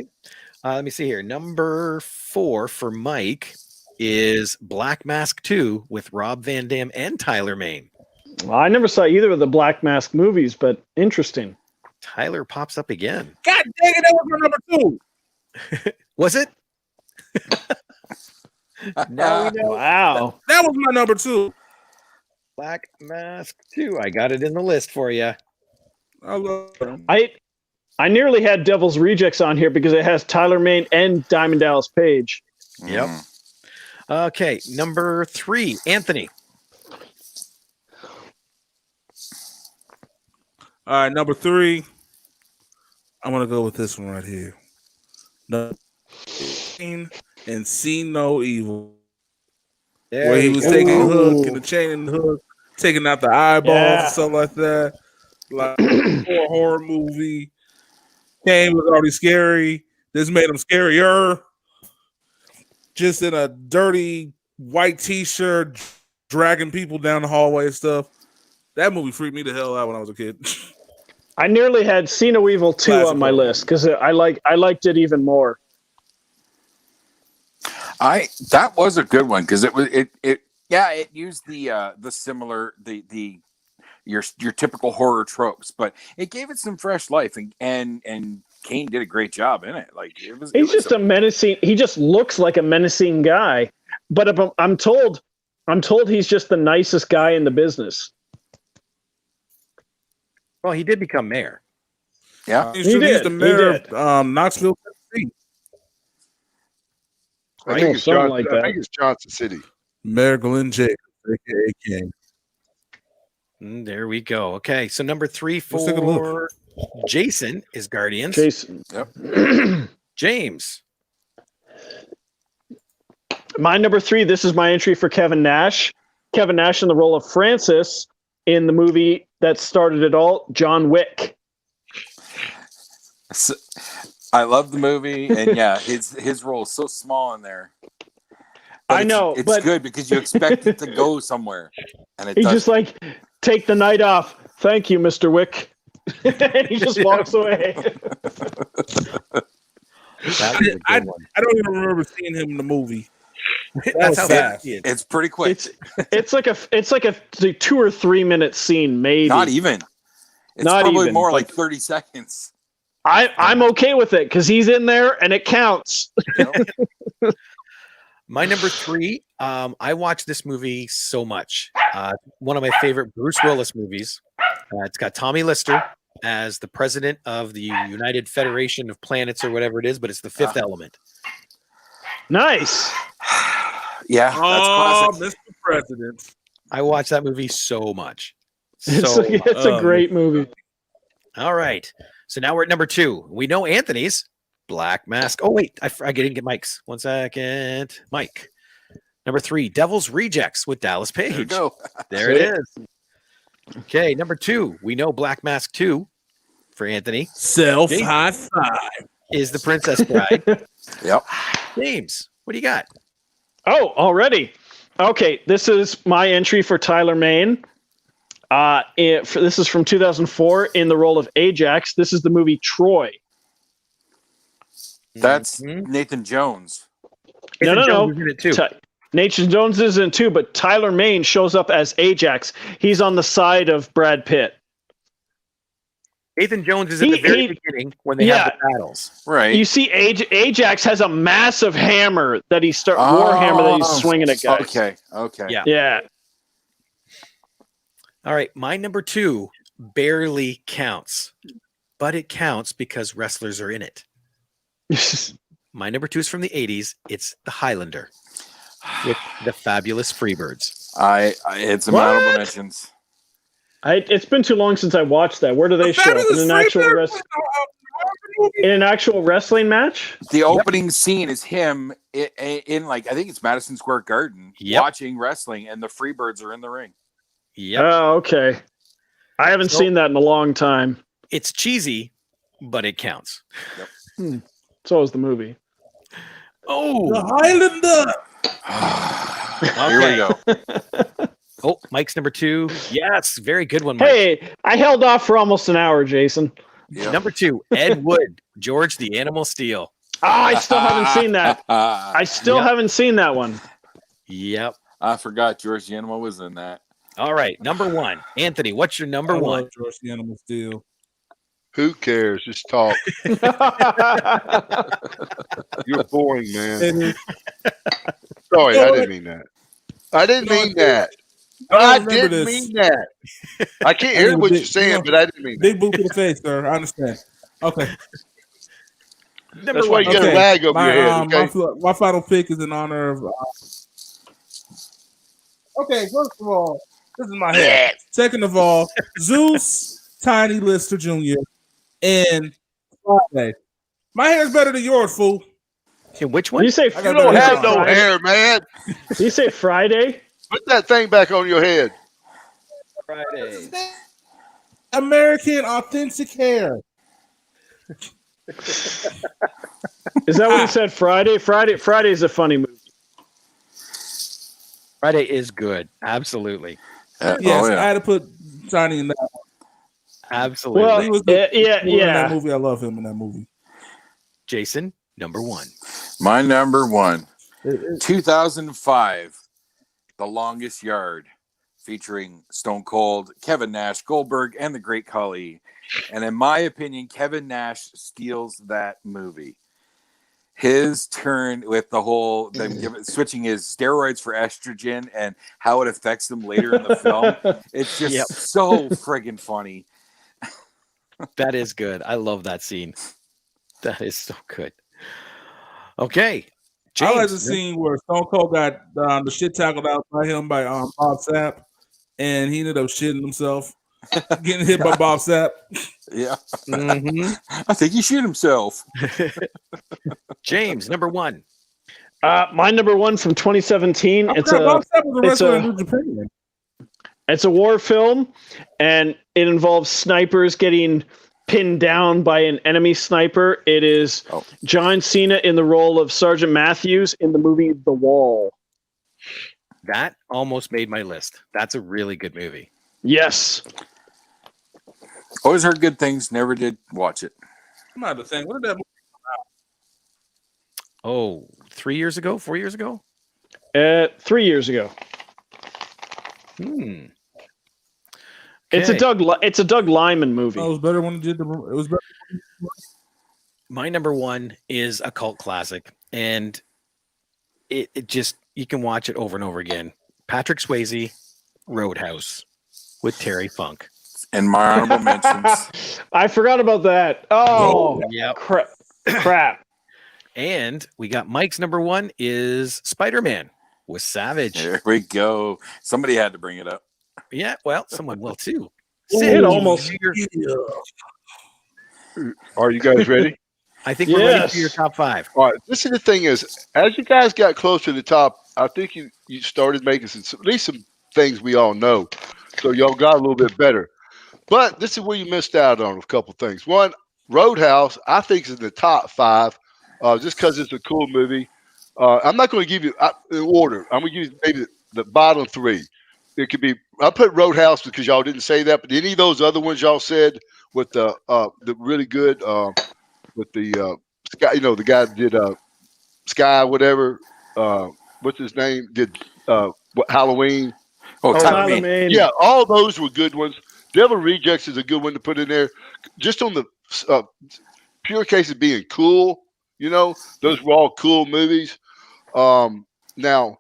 Let me see here. Number 4 for Mike is Black Mask 2 with Rob Van Dam and Tyler Mane. Well, I never saw either of the Black Mask movies, but interesting. Tyler pops up again. God dang it, that was my number 2. Was it? Now we know. Wow. That was my number 2. Black Mask 2. I got it in the list for you. I love him. I nearly had Devil's Rejects on here because it has Tyler Mane and Diamond Dallas Page. Yep. Okay, number 3, Anthony. All right, number 3. I'm gonna go with this one right here. No, and See No Evil. Where he was taking the hook and the chain and the hook, taking out the eyeballs and stuff like that. Like a horror movie. Kane was already scary. This made him scarier. Just in a dirty white t-shirt, dragging people down the hallway and stuff. That movie freaked me the hell out when I was a kid. I nearly had See No Evil 2 on my list because I liked it even more. That was a good one because it used the similar your typical horror tropes, but it gave it some fresh life, and Kane did a great job in it. Like he's just a menacing. He just looks like a menacing guy, but I'm told he's just the nicest guy in the business. Well, he did become mayor. Yeah, he's the mayor of Knoxville, Tennessee. I think it's Johnson City. Mayor Glenn Jacobs, aka King. There we go. Okay, so number 3 for Jason is Guardians. Jason. Yep. James. My number 3. This is my entry for Kevin Nash. Kevin Nash in the role of Francis in the movie that started it all, John Wick. I love the movie, and his role is so small in there. But I know, it's good because you expect it to go somewhere, and he's just like, take the night off. Thank you, Mr. Wick. And he just walks away. I don't even remember seeing him in the movie. That's how fast. It's pretty quick. It's like a 2 or 3 minute scene, maybe. Not even. It's Not probably even, more like 30 seconds. I'm okay with it because he's in there and it counts. My number 3, I watched this movie so much. One of my favorite Bruce Willis movies. It's got Tommy Lister as the president of the United Federation of Planets or whatever it is, but it's The Fifth Element. Nice. Yeah, that's classic. Mr. President. I watched that movie so much. It's a great movie. All right. So now we're at number 2. We know Anthony's Black Mask. Oh, wait. I didn't get Mike's. 1 second. Mike. Number 3, Devil's Rejects with Dallas Page. There you go. There it is. Okay. Number 2, we know Black Mask 2 for Anthony. High five. Is The Princess Bride. Yep. James, what do you got? Oh, already. Okay. This is my entry for Tyler Mane. This is from 2004 in the role of Ajax. This is the movie Troy. That's Nathan Jones. No. In it too. Nathan Jones is in too, but Tyler Mane shows up as Ajax. He's on the side of Brad Pitt. Nathan Jones is at the very beginning when they have the battles. Right. You see, Ajax has a massive hammer that warhammer that he's swinging at guys. Okay. Yeah. All right, my number 2 barely counts, but it counts because wrestlers are in it. My number 2 is from the 80s. It's The Highlander with the Fabulous Freebirds. It's in my honorable mentions. It's been too long since I watched that. Where do they show up? In an actual wrestling match? The opening scene is him in like, I think it's Madison Square Garden, watching wrestling, and the Freebirds are in the ring. Yep. Oh, okay. I haven't seen that in a long time. It's cheesy, but it counts. Yep. So is the movie. Oh, The Highlander. Here we go. Oh, Mike's number 2. Yes, very good one, Mike. Hey, I held off for almost an hour, Jason. Yep. Number 2, Ed Wood, George the Animal Steel. I still haven't seen that. I still haven't seen that one. Yep. I forgot George the Animal was in that. All right, number 1. Anthony, what's your number 1? George the Animal Steel. Who cares? Just talk. You're boring, man. Sorry, I didn't mean that. I didn't mean that. I remember didn't this. mean that. I can't I hear did a what big- you're saying, you know, but I didn't mean that. Big boot to the face, sir. I understand. Okay. Number That's why one. you got a rag over your head, okay? My final pick is in honor of. Okay, first of all, this is my hair. Second of all, Zeus, Tiny Lister Jr., and Friday. My hair's better than yours, fool. Okay, which Did one? you say I You got don't better have hair. no Friday? hair, man. Did you say Friday? Put that thing back on your head. Friday. American authentic hair. Is that what he said? Friday? Friday is a funny movie. Friday is good. Absolutely. Yes, Oh, I yeah. had to put Tiny in that. Absolutely. Well, He was yeah. in that movie. I love him in that movie. Jason, number one. My number one, It- 2005, The Longest Yard, featuring Stone Cold, Kevin Nash, Goldberg, and the Great Khali. And in my opinion, Kevin Nash steals that movie. His turn with the whole switching his steroids for estrogen and how it affects them later in the film. It's just Yep. so friggin' funny. That is good. I love that scene. That is so good. Okay. I like James. the scene where Stone Cold got the shit tackled out by him by Bob Sapp, and he ended up shitting himself, getting hit by Bob Sapp. Yeah. Mhm. I think he shit himself. James, number one. My number one from 2017. Bob Sapp was a wrestler in a- New Japan. It's a war film, and it involves snipers getting pinned down by an enemy sniper. It is John Cena in the role of Sergeant Matthews in the movie The Wall. That almost made my list. That's a really good movie. Yes. Always heard good things, never did watch it. I'm not the thing. What did that? Oh, 3 years ago? 4 years ago? 3 years ago. Hmm. It's a Okay. It's a Doug Liman movie. It was better when it did. It was better. My number one is a cult classic, and it just, you can watch it over and over again. Patrick Swayze, Roadhouse, with Terry Funk. And my honorable mentions. I forgot about that. Oh, Yep. crap. And we got Mike's number one is Spider-Man with Savage. There we go. Somebody had to bring it up. Yeah, well, someone will too. It almost. Are you guys ready? I think we're ready Yes. for your top five. All right. This is the thing is, as you guys got close to the top, I think you started making at least some things we all know. So y'all got a little bit better. But this is where you missed out on a couple things. One, Roadhouse, I think is in the top five, just because it's a cool movie. I'm not going to give you in order. I'm going to give you maybe the bottom three. It could be. I put Roadhouse because y'all didn't say that, but any of those other ones y'all said with the really good with the Sky, the guy that did Sky whatever. What's his name? Did Halloween? Tyler Mane. Maine. Yeah, all those were good ones. Devil Rejects is a good one to put in there, just on the pure case of being cool. Those were all cool movies. Now,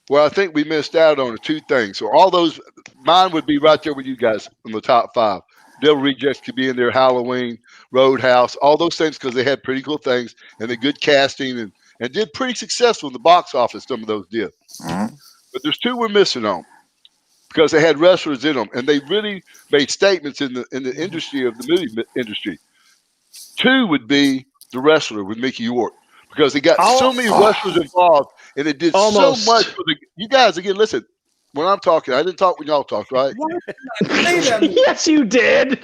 where I think we missed out on are two things. So all those, mine would be right there with you guys in the top five. Devil Rejects could be in there, Halloween, Roadhouse, all those things because they had pretty cool things and the good casting and did pretty successful in the box office. Some of those did. Mhm. But there's two we're missing on because they had wrestlers in them and they really made statements in the industry of the movie industry. Two would be The Wrestler with Mickey York because they got so many wrestlers involved and it did Almost. so much for you guys. Again, listen, when I'm talking, I didn't talk when y'all talked, right? Yes, you did.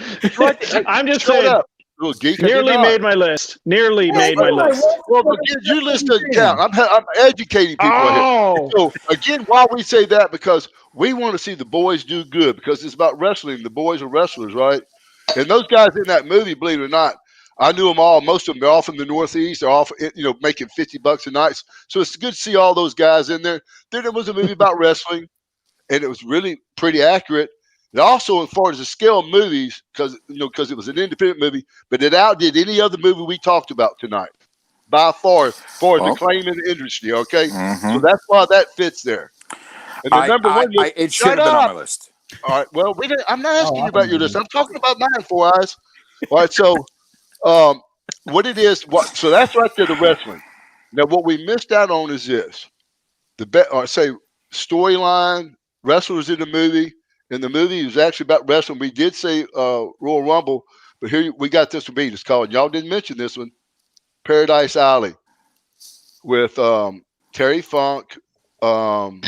I'm just Shut saying. up, little geek. I did Nearly not. made my list. Nearly made my list. Well, again, your list doesn't count. I'm educating people here. Oh, So again, why we say that? Because we want to see the boys do good because it's about wrestling. The boys are wrestlers, right? And those guys in that movie, believe it or not, I knew them all. Most of them, they're all from the Northeast. They're all, making $50 a night. So it's good to see all those guys in there. Then there was a movie about wrestling, and it was really pretty accurate. And also, as far as the scale of movies, because it was an independent movie, but it outdid any other movie we talked about tonight by far, as far as the claim in the industry. Okay, so Mhm. that's why that fits there. And the number one, it should shut have been on up. my list. All right. Well, I'm not asking you about your list. I'm talking about mine, Four Eyes. All right. So, what it is? So that's right there, the wrestling. Now, what we missed out on is this: say storyline, wrestlers in the movie. In the movie, it was actually about wrestling. We did say Royal Rumble, but here we got this one beat. It's called. Y'all didn't mention this one, Paradise Alley, with Terry Funk. What's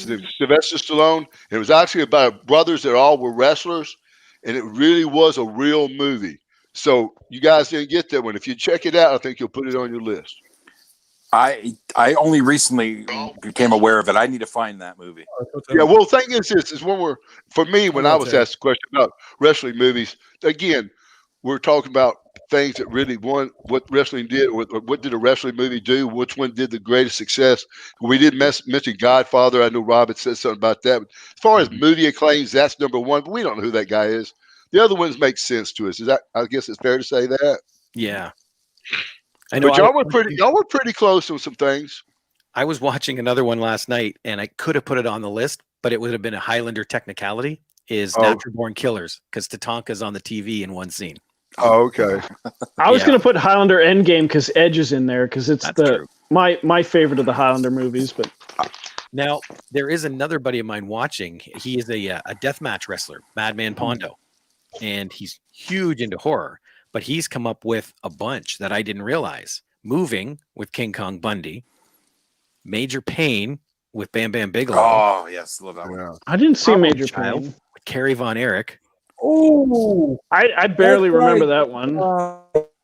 the Sylvester Stallone? It was actually about brothers that all were wrestlers, and it really was a real movie. So you guys didn't get that one. If you check it out, I think you'll put it on your list. I only recently became aware of it. I need to find that movie. Yeah, well, the thing is this is when I was asked the question about wrestling movies, again, we're talking about things that really what wrestling did, or what did a wrestling movie do, which one did the greatest success. We did mention Godfather. I know Robert said something about that. But as far as movie acclaims, that's number one, but we don't know who that guy is. The other ones make sense to us. I guess it's fair to say that. Yeah. I know. But y'all were pretty close on some things. I was watching another one last night, and I could have put it on the list, but it would have been a Highlander technicality. Is Natural Born Killers, because Tatanka's on the TV in one scene. Oh, okay. I was going to put Highlander Endgame because Edge is in there because it's my favorite of the Highlander movies. But now there is another buddy of mine watching. He is a deathmatch wrestler, Madman Pondo, and he's huge into horror. But he's come up with a bunch that I didn't realize. Moving with King Kong Bundy, Major Pain with Bam Bam Bigelow. Oh yes, love that one. I didn't see Major Child Pain. with Kerry Von Erich. Oh, I barely remember that one.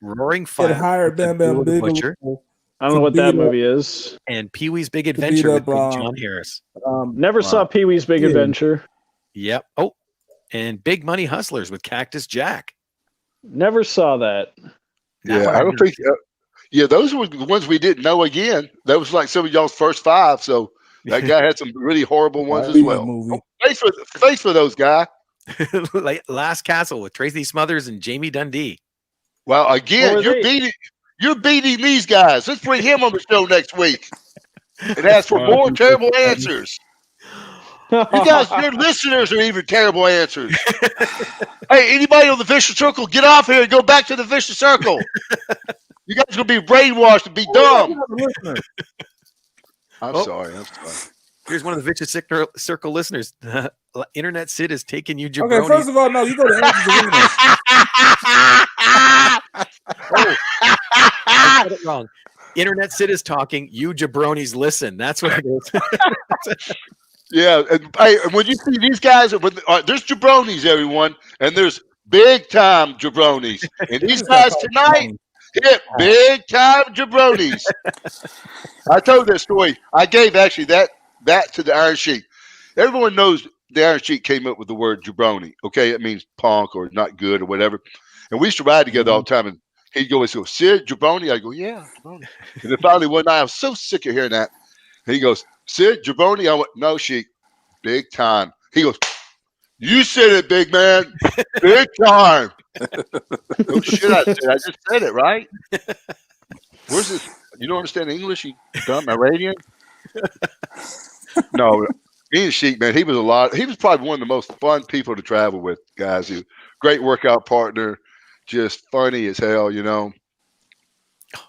Roaring Fire. Hired Bam Bam Bigelow. Butcher, I don't know what that movie is. and Pee Wee's Big Adventure with Big John Harris. Never saw Pee Wee's Big Adventure. Yep. Oh, and Big Money Hustlers with Cactus Jack. Never saw that. Yeah, I don't think. Those were the ones we didn't know. Again, that was like some of y'all's first five. So that guy had some really horrible ones as well. Oh, thanks for those, guy. Like Last Castle with Tracy Smothers and Jamie Dundee. Well, again, you're beating these guys. Let's bring him on the show next week and ask for more terrible answers. You guys, your listeners are even terrible answers. Hey, anybody on the vicious circle, get off here and go back to the vicious circle. You guys are gonna be brainwashed and be dumb. I'm sorry. Here's one of the vicious circle listeners. Internet Sid is taking you jabroni. Okay, first of all, no, you go to Anthony's Arena. I said it wrong. Internet Sid is talking. You jabronis listen. That's what it is. Yeah, and when you see these guys, there's jabronis, everyone, and there's big time jabronis, and these guys tonight hit big time jabronis. I told that story. I gave actually that to the Iron Sheik. Everyone knows the Iron Sheik came up with the word jabroni. Okay, it means punk or not good or whatever. And we used to ride together all the time, and he'd go, Sid, jabroni? I go, yeah, jabroni. And then finally one night, I was so sick of hearing that. And he goes, Sid, jabroni? I went, no, Sheik, big time. He goes, you said it, big man, big time. Oh, shit, I just said it, right? Where's this? You don't understand English, you dumb Iranian? No, me and Sheik, man, he was probably one of the most fun people to travel with, guys. He was a great workout partner, just funny as hell, you know.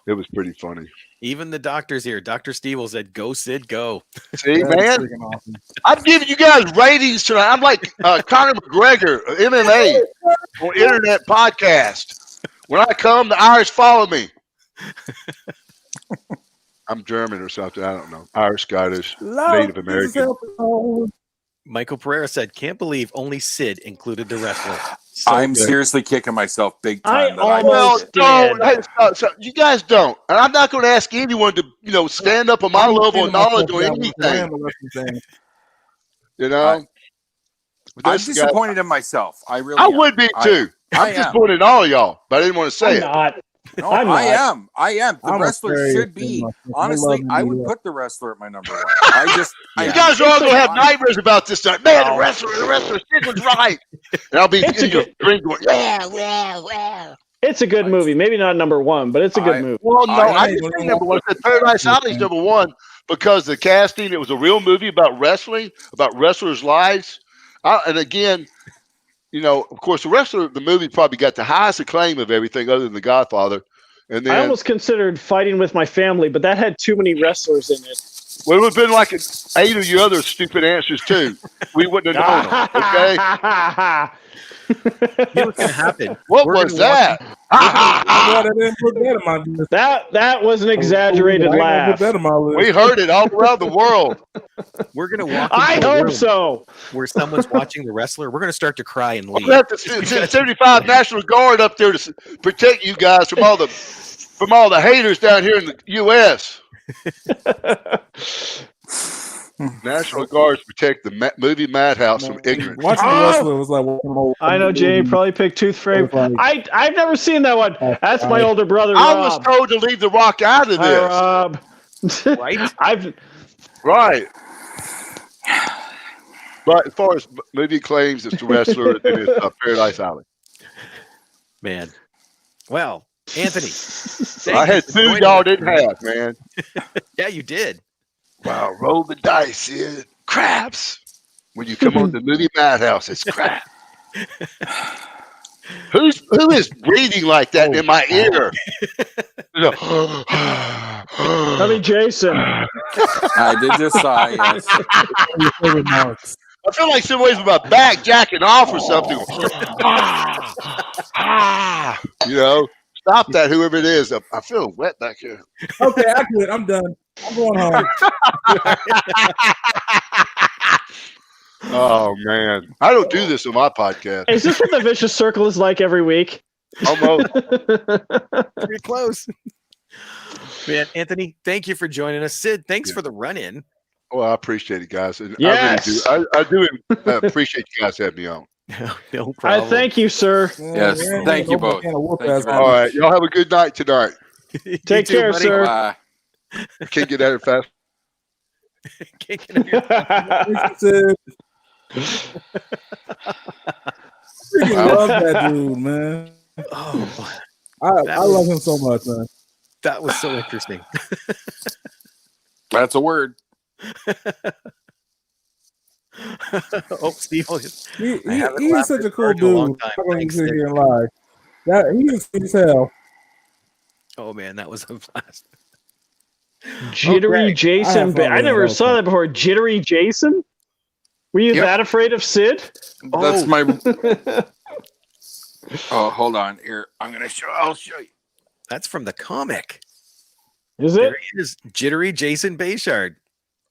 It was pretty funny. Even the doctors here, Dr. Steve said, go, Sid, go. See, man, I'm giving you guys ratings tonight. I'm like Conor McGregor, MMA, on internet podcast. When I come, the Irish follow me. I'm German or something. I don't know. Irish, Scottish, Native American. Michael Pereira said, can't believe only Sid included the wrestler. I'm seriously kicking myself big time. You guys don't. And I'm not going to ask anyone to, stand up on my level of knowledge or anything. You know? I'm disappointed in myself. I would be too. I'm disappointed in all of y'all, but I didn't want to say it. No, I am. The wrestler should be. Honestly, I would put the wrestler at my number one. You guys are all going to have nightmares about this time. Man, the wrestler, Sid was right. And I'll be going, well. It's a good movie. Maybe not number one, but it's a good movie. Well, no, I didn't say number one. I said Paradise Alley's number one. because the casting, it was a real movie about wrestling, about wrestlers' lives. And again, of course, the movie probably got the highest acclaim of everything other than The Godfather. And then I almost considered Fighting with My Family, but that had too many wrestlers in it. well, it would have been like 8 of your other stupid answers too. We wouldn't have known them. Okay. You know what's gonna happen? What was that? That was an exaggerated laugh. We heard it all around the world. We're gonna walk. I into a hope room so. Where someone's watching the wrestler, we're gonna start to cry and leave. We have to send 75 National Guard up there to protect you guys from all the haters down here in the U.S. National Guards protect the movie Madhouse from ignorance. Watching the wrestler was like, I know Jay probably picked Tooth Fairy. I've never seen that one. That's my older brother, I Rob. was told to leave The Rock out of Hi, this. Rob. Right? Right. But as far as movie claims, it's The Wrestler and it's Paradise Alley. Man. Well, Anthony. I had two y'all didn't have, man. Yeah, you did. Wow, roll the dice, Sid. Craps. When you come on the movie Madhouse, it's crap. Who is breathing like that in my ear? I mean, Jason. I did just sigh, yes. I feel like somebody's with my back jacking off or something. Stop that, whoever it is. I feel wet back here. Okay, I quit. I'm done. I'm going home. Oh, man. I don't do this on my podcast. Is this what the vicious circle is like every week? Almost. Pretty close. Man, Anthony, thank you for joining us. Sid, thanks for the run-in. Well, I appreciate it, guys. And yes. I really do. I do appreciate you guys having me on. No problem. I thank you, sir. Yes, thank you both. Thank you very All right. Y'all have a good night tonight. Take care, buddy. sir. Bye. I can't get at it fast. Can't get it. I love that dude, man. Oh, I love him so much, man. that was so interesting. That's a word. Oh, Steve. He's such a cool dude. I'm going to sit here and lie. He is sweet as hell. Oh, man, that was a blast. Jittery Okay. Jason. I never saw that before. Jittery Jason? Were you that afraid of Sid? That's my. Oh, hold on here. I'll show you. That's from the comic. Is it? There he is, Jittery Jason Bayshard.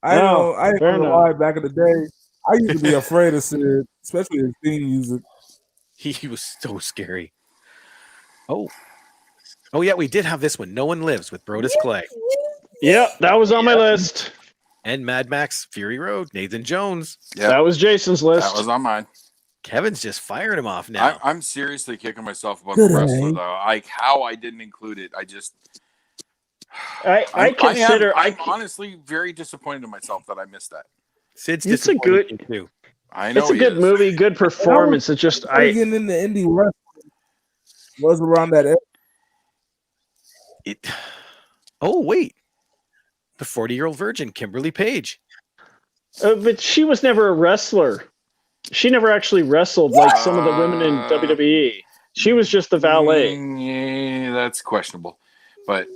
I know. I ain't fair gonna enough. lie. Back in the day, I used to be afraid of Sid, especially his theme music. He was so scary. Oh, yeah, we did have this one. No One Lives with Brodus Clay. Yep, that was on my list. And Mad Max Fury Road, Nathan Jones. Yeah, That was Jason's list. that was on mine. Kevin's just firing him off now. I'm seriously kicking myself about the wrestler though. Like how I didn't include it. I'm honestly very disappointed in myself that I missed that. Sid's It's a disappointed good- too. I know It's a good movie, good performance. It's just Getting into indie wrestling was around that era. Oh, wait. The 40-year-old virgin, Kimberly Page. but she was never a wrestler. She never actually wrestled like some of the women in WWE. She was just the valet. Yeah, that's questionable. But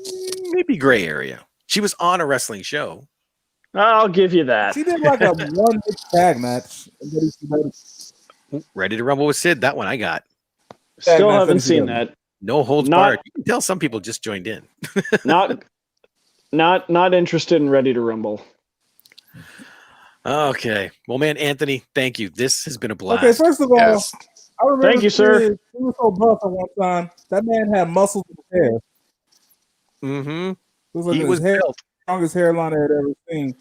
Maybe gray area. She was on a wrestling show. I'll give you that. She did like a one tag match. Ready to Rumble with Sid. That one I got. Still man, haven't finish seen it up. that. No holds Not- barred. You can tell some people just joined in. Not interested in Ready to Rumble. Okay. Well, man, Anthony, thank you. This has been a blast. Okay, first of all, yes, I remember Thank you, sir. He was so buff at one time. That man had muscles in his hair. Mm-hmm. It was like He his was hair, built. strongest hairline I had ever seen.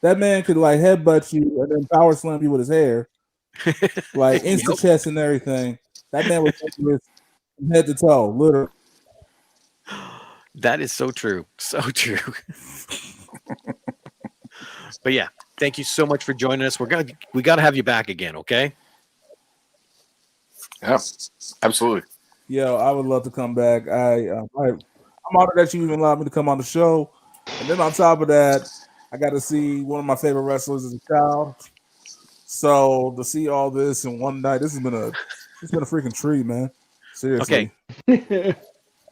That man could like headbutt you and then power slam you with his hair, like insta Yep. chest and everything. That man was from head to toe, literally. That is so true. So true. But yeah, thank you so much for joining us. We gotta have you back again, okay? yeah, absolutely. Yo, I would love to come back. I'm honored that you even allowed me to come on the show. And then on top of that, I got to see one of my favorite wrestlers as a child. So to see all this in one night, it's been a freaking treat, man. Seriously. Okay.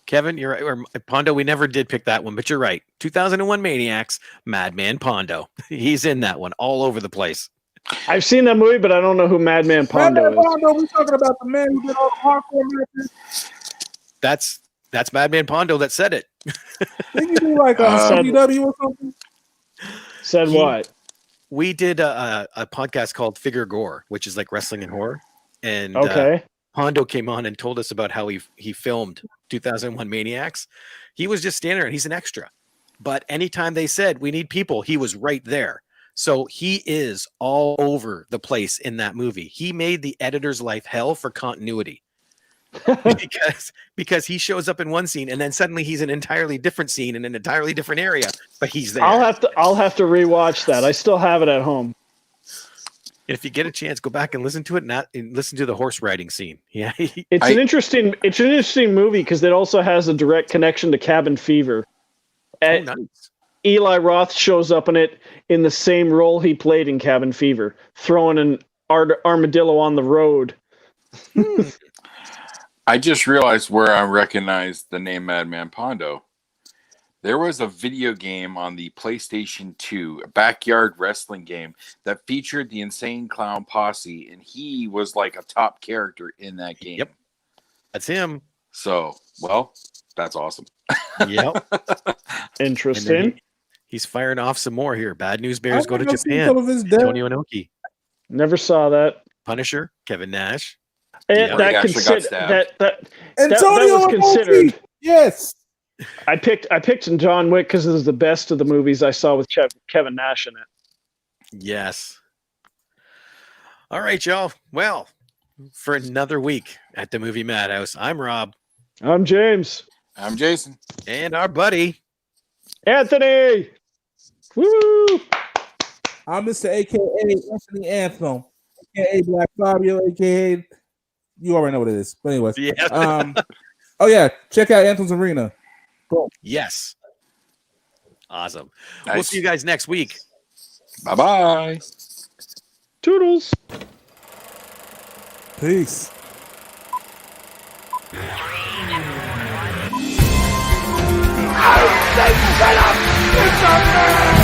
Kevin, you're right. Or Pondo, we never did pick that one, but you're right. 2001 Maniacs, Madman Pondo. He's in that one all over the place. I've seen that movie, but I don't know who Madman Pondo Madman is. Pondo, we're talking about the man who did all the hardcore matches. That's Madman Pondo that said it. Didn't you do like a CW or something? Said what? We did a podcast called Figure Gore, which is like wrestling and horror. And Okay. Pondo came on and told us about how he filmed 2001 Maniacs. He was just standing there, and he's an extra. But anytime they said, we need people, he was right there. So he is all over the place in that movie. He made the editor's life hell for continuity. because he shows up in one scene and then suddenly he's in an entirely different scene in an entirely different area, but he's there. I'll have to rewatch that. I still have it at home. If you get a chance, go back and listen to it. And listen to the horse riding scene. Yeah, it's an interesting movie because it also has a direct connection to Cabin Fever. nice. Eli Roth shows up in it in the same role he played in Cabin Fever, throwing an armadillo on the road. I just realized where I recognized the name Madman Pondo. There was a video game on the PlayStation 2, a backyard wrestling game that featured the Insane Clown Posse, and he was like a top character in that game. Yep. That's him. So, well, that's awesome. Yep. Interesting. He's firing off some more here. Bad News Bears I go to think I've seen Japan. some of his death. Tony Inoki, Never saw that. Punisher, Kevin Nash. And Yeah. that He actually got stabbed. Antonio was Inoki! considered. Yes. I picked John Wick because it was the best of the movies I saw with Kevin Nash in it. Yes. All right, y'all. Well, for another week at the Movie Madhouse, I'm Rob. I'm James. I'm Jason. And our buddy. Anthony. Woo! I'm Mr. AKA Anthony Anthem, AKA Black Fabio, AKA you already know what it is. But anyways, Yeah. oh yeah, check out Anthem's Arena. Cool. Yes. Awesome. Nice. We'll see you guys next week. Bye-bye. Toodles. Peace. Shut up! It's a man!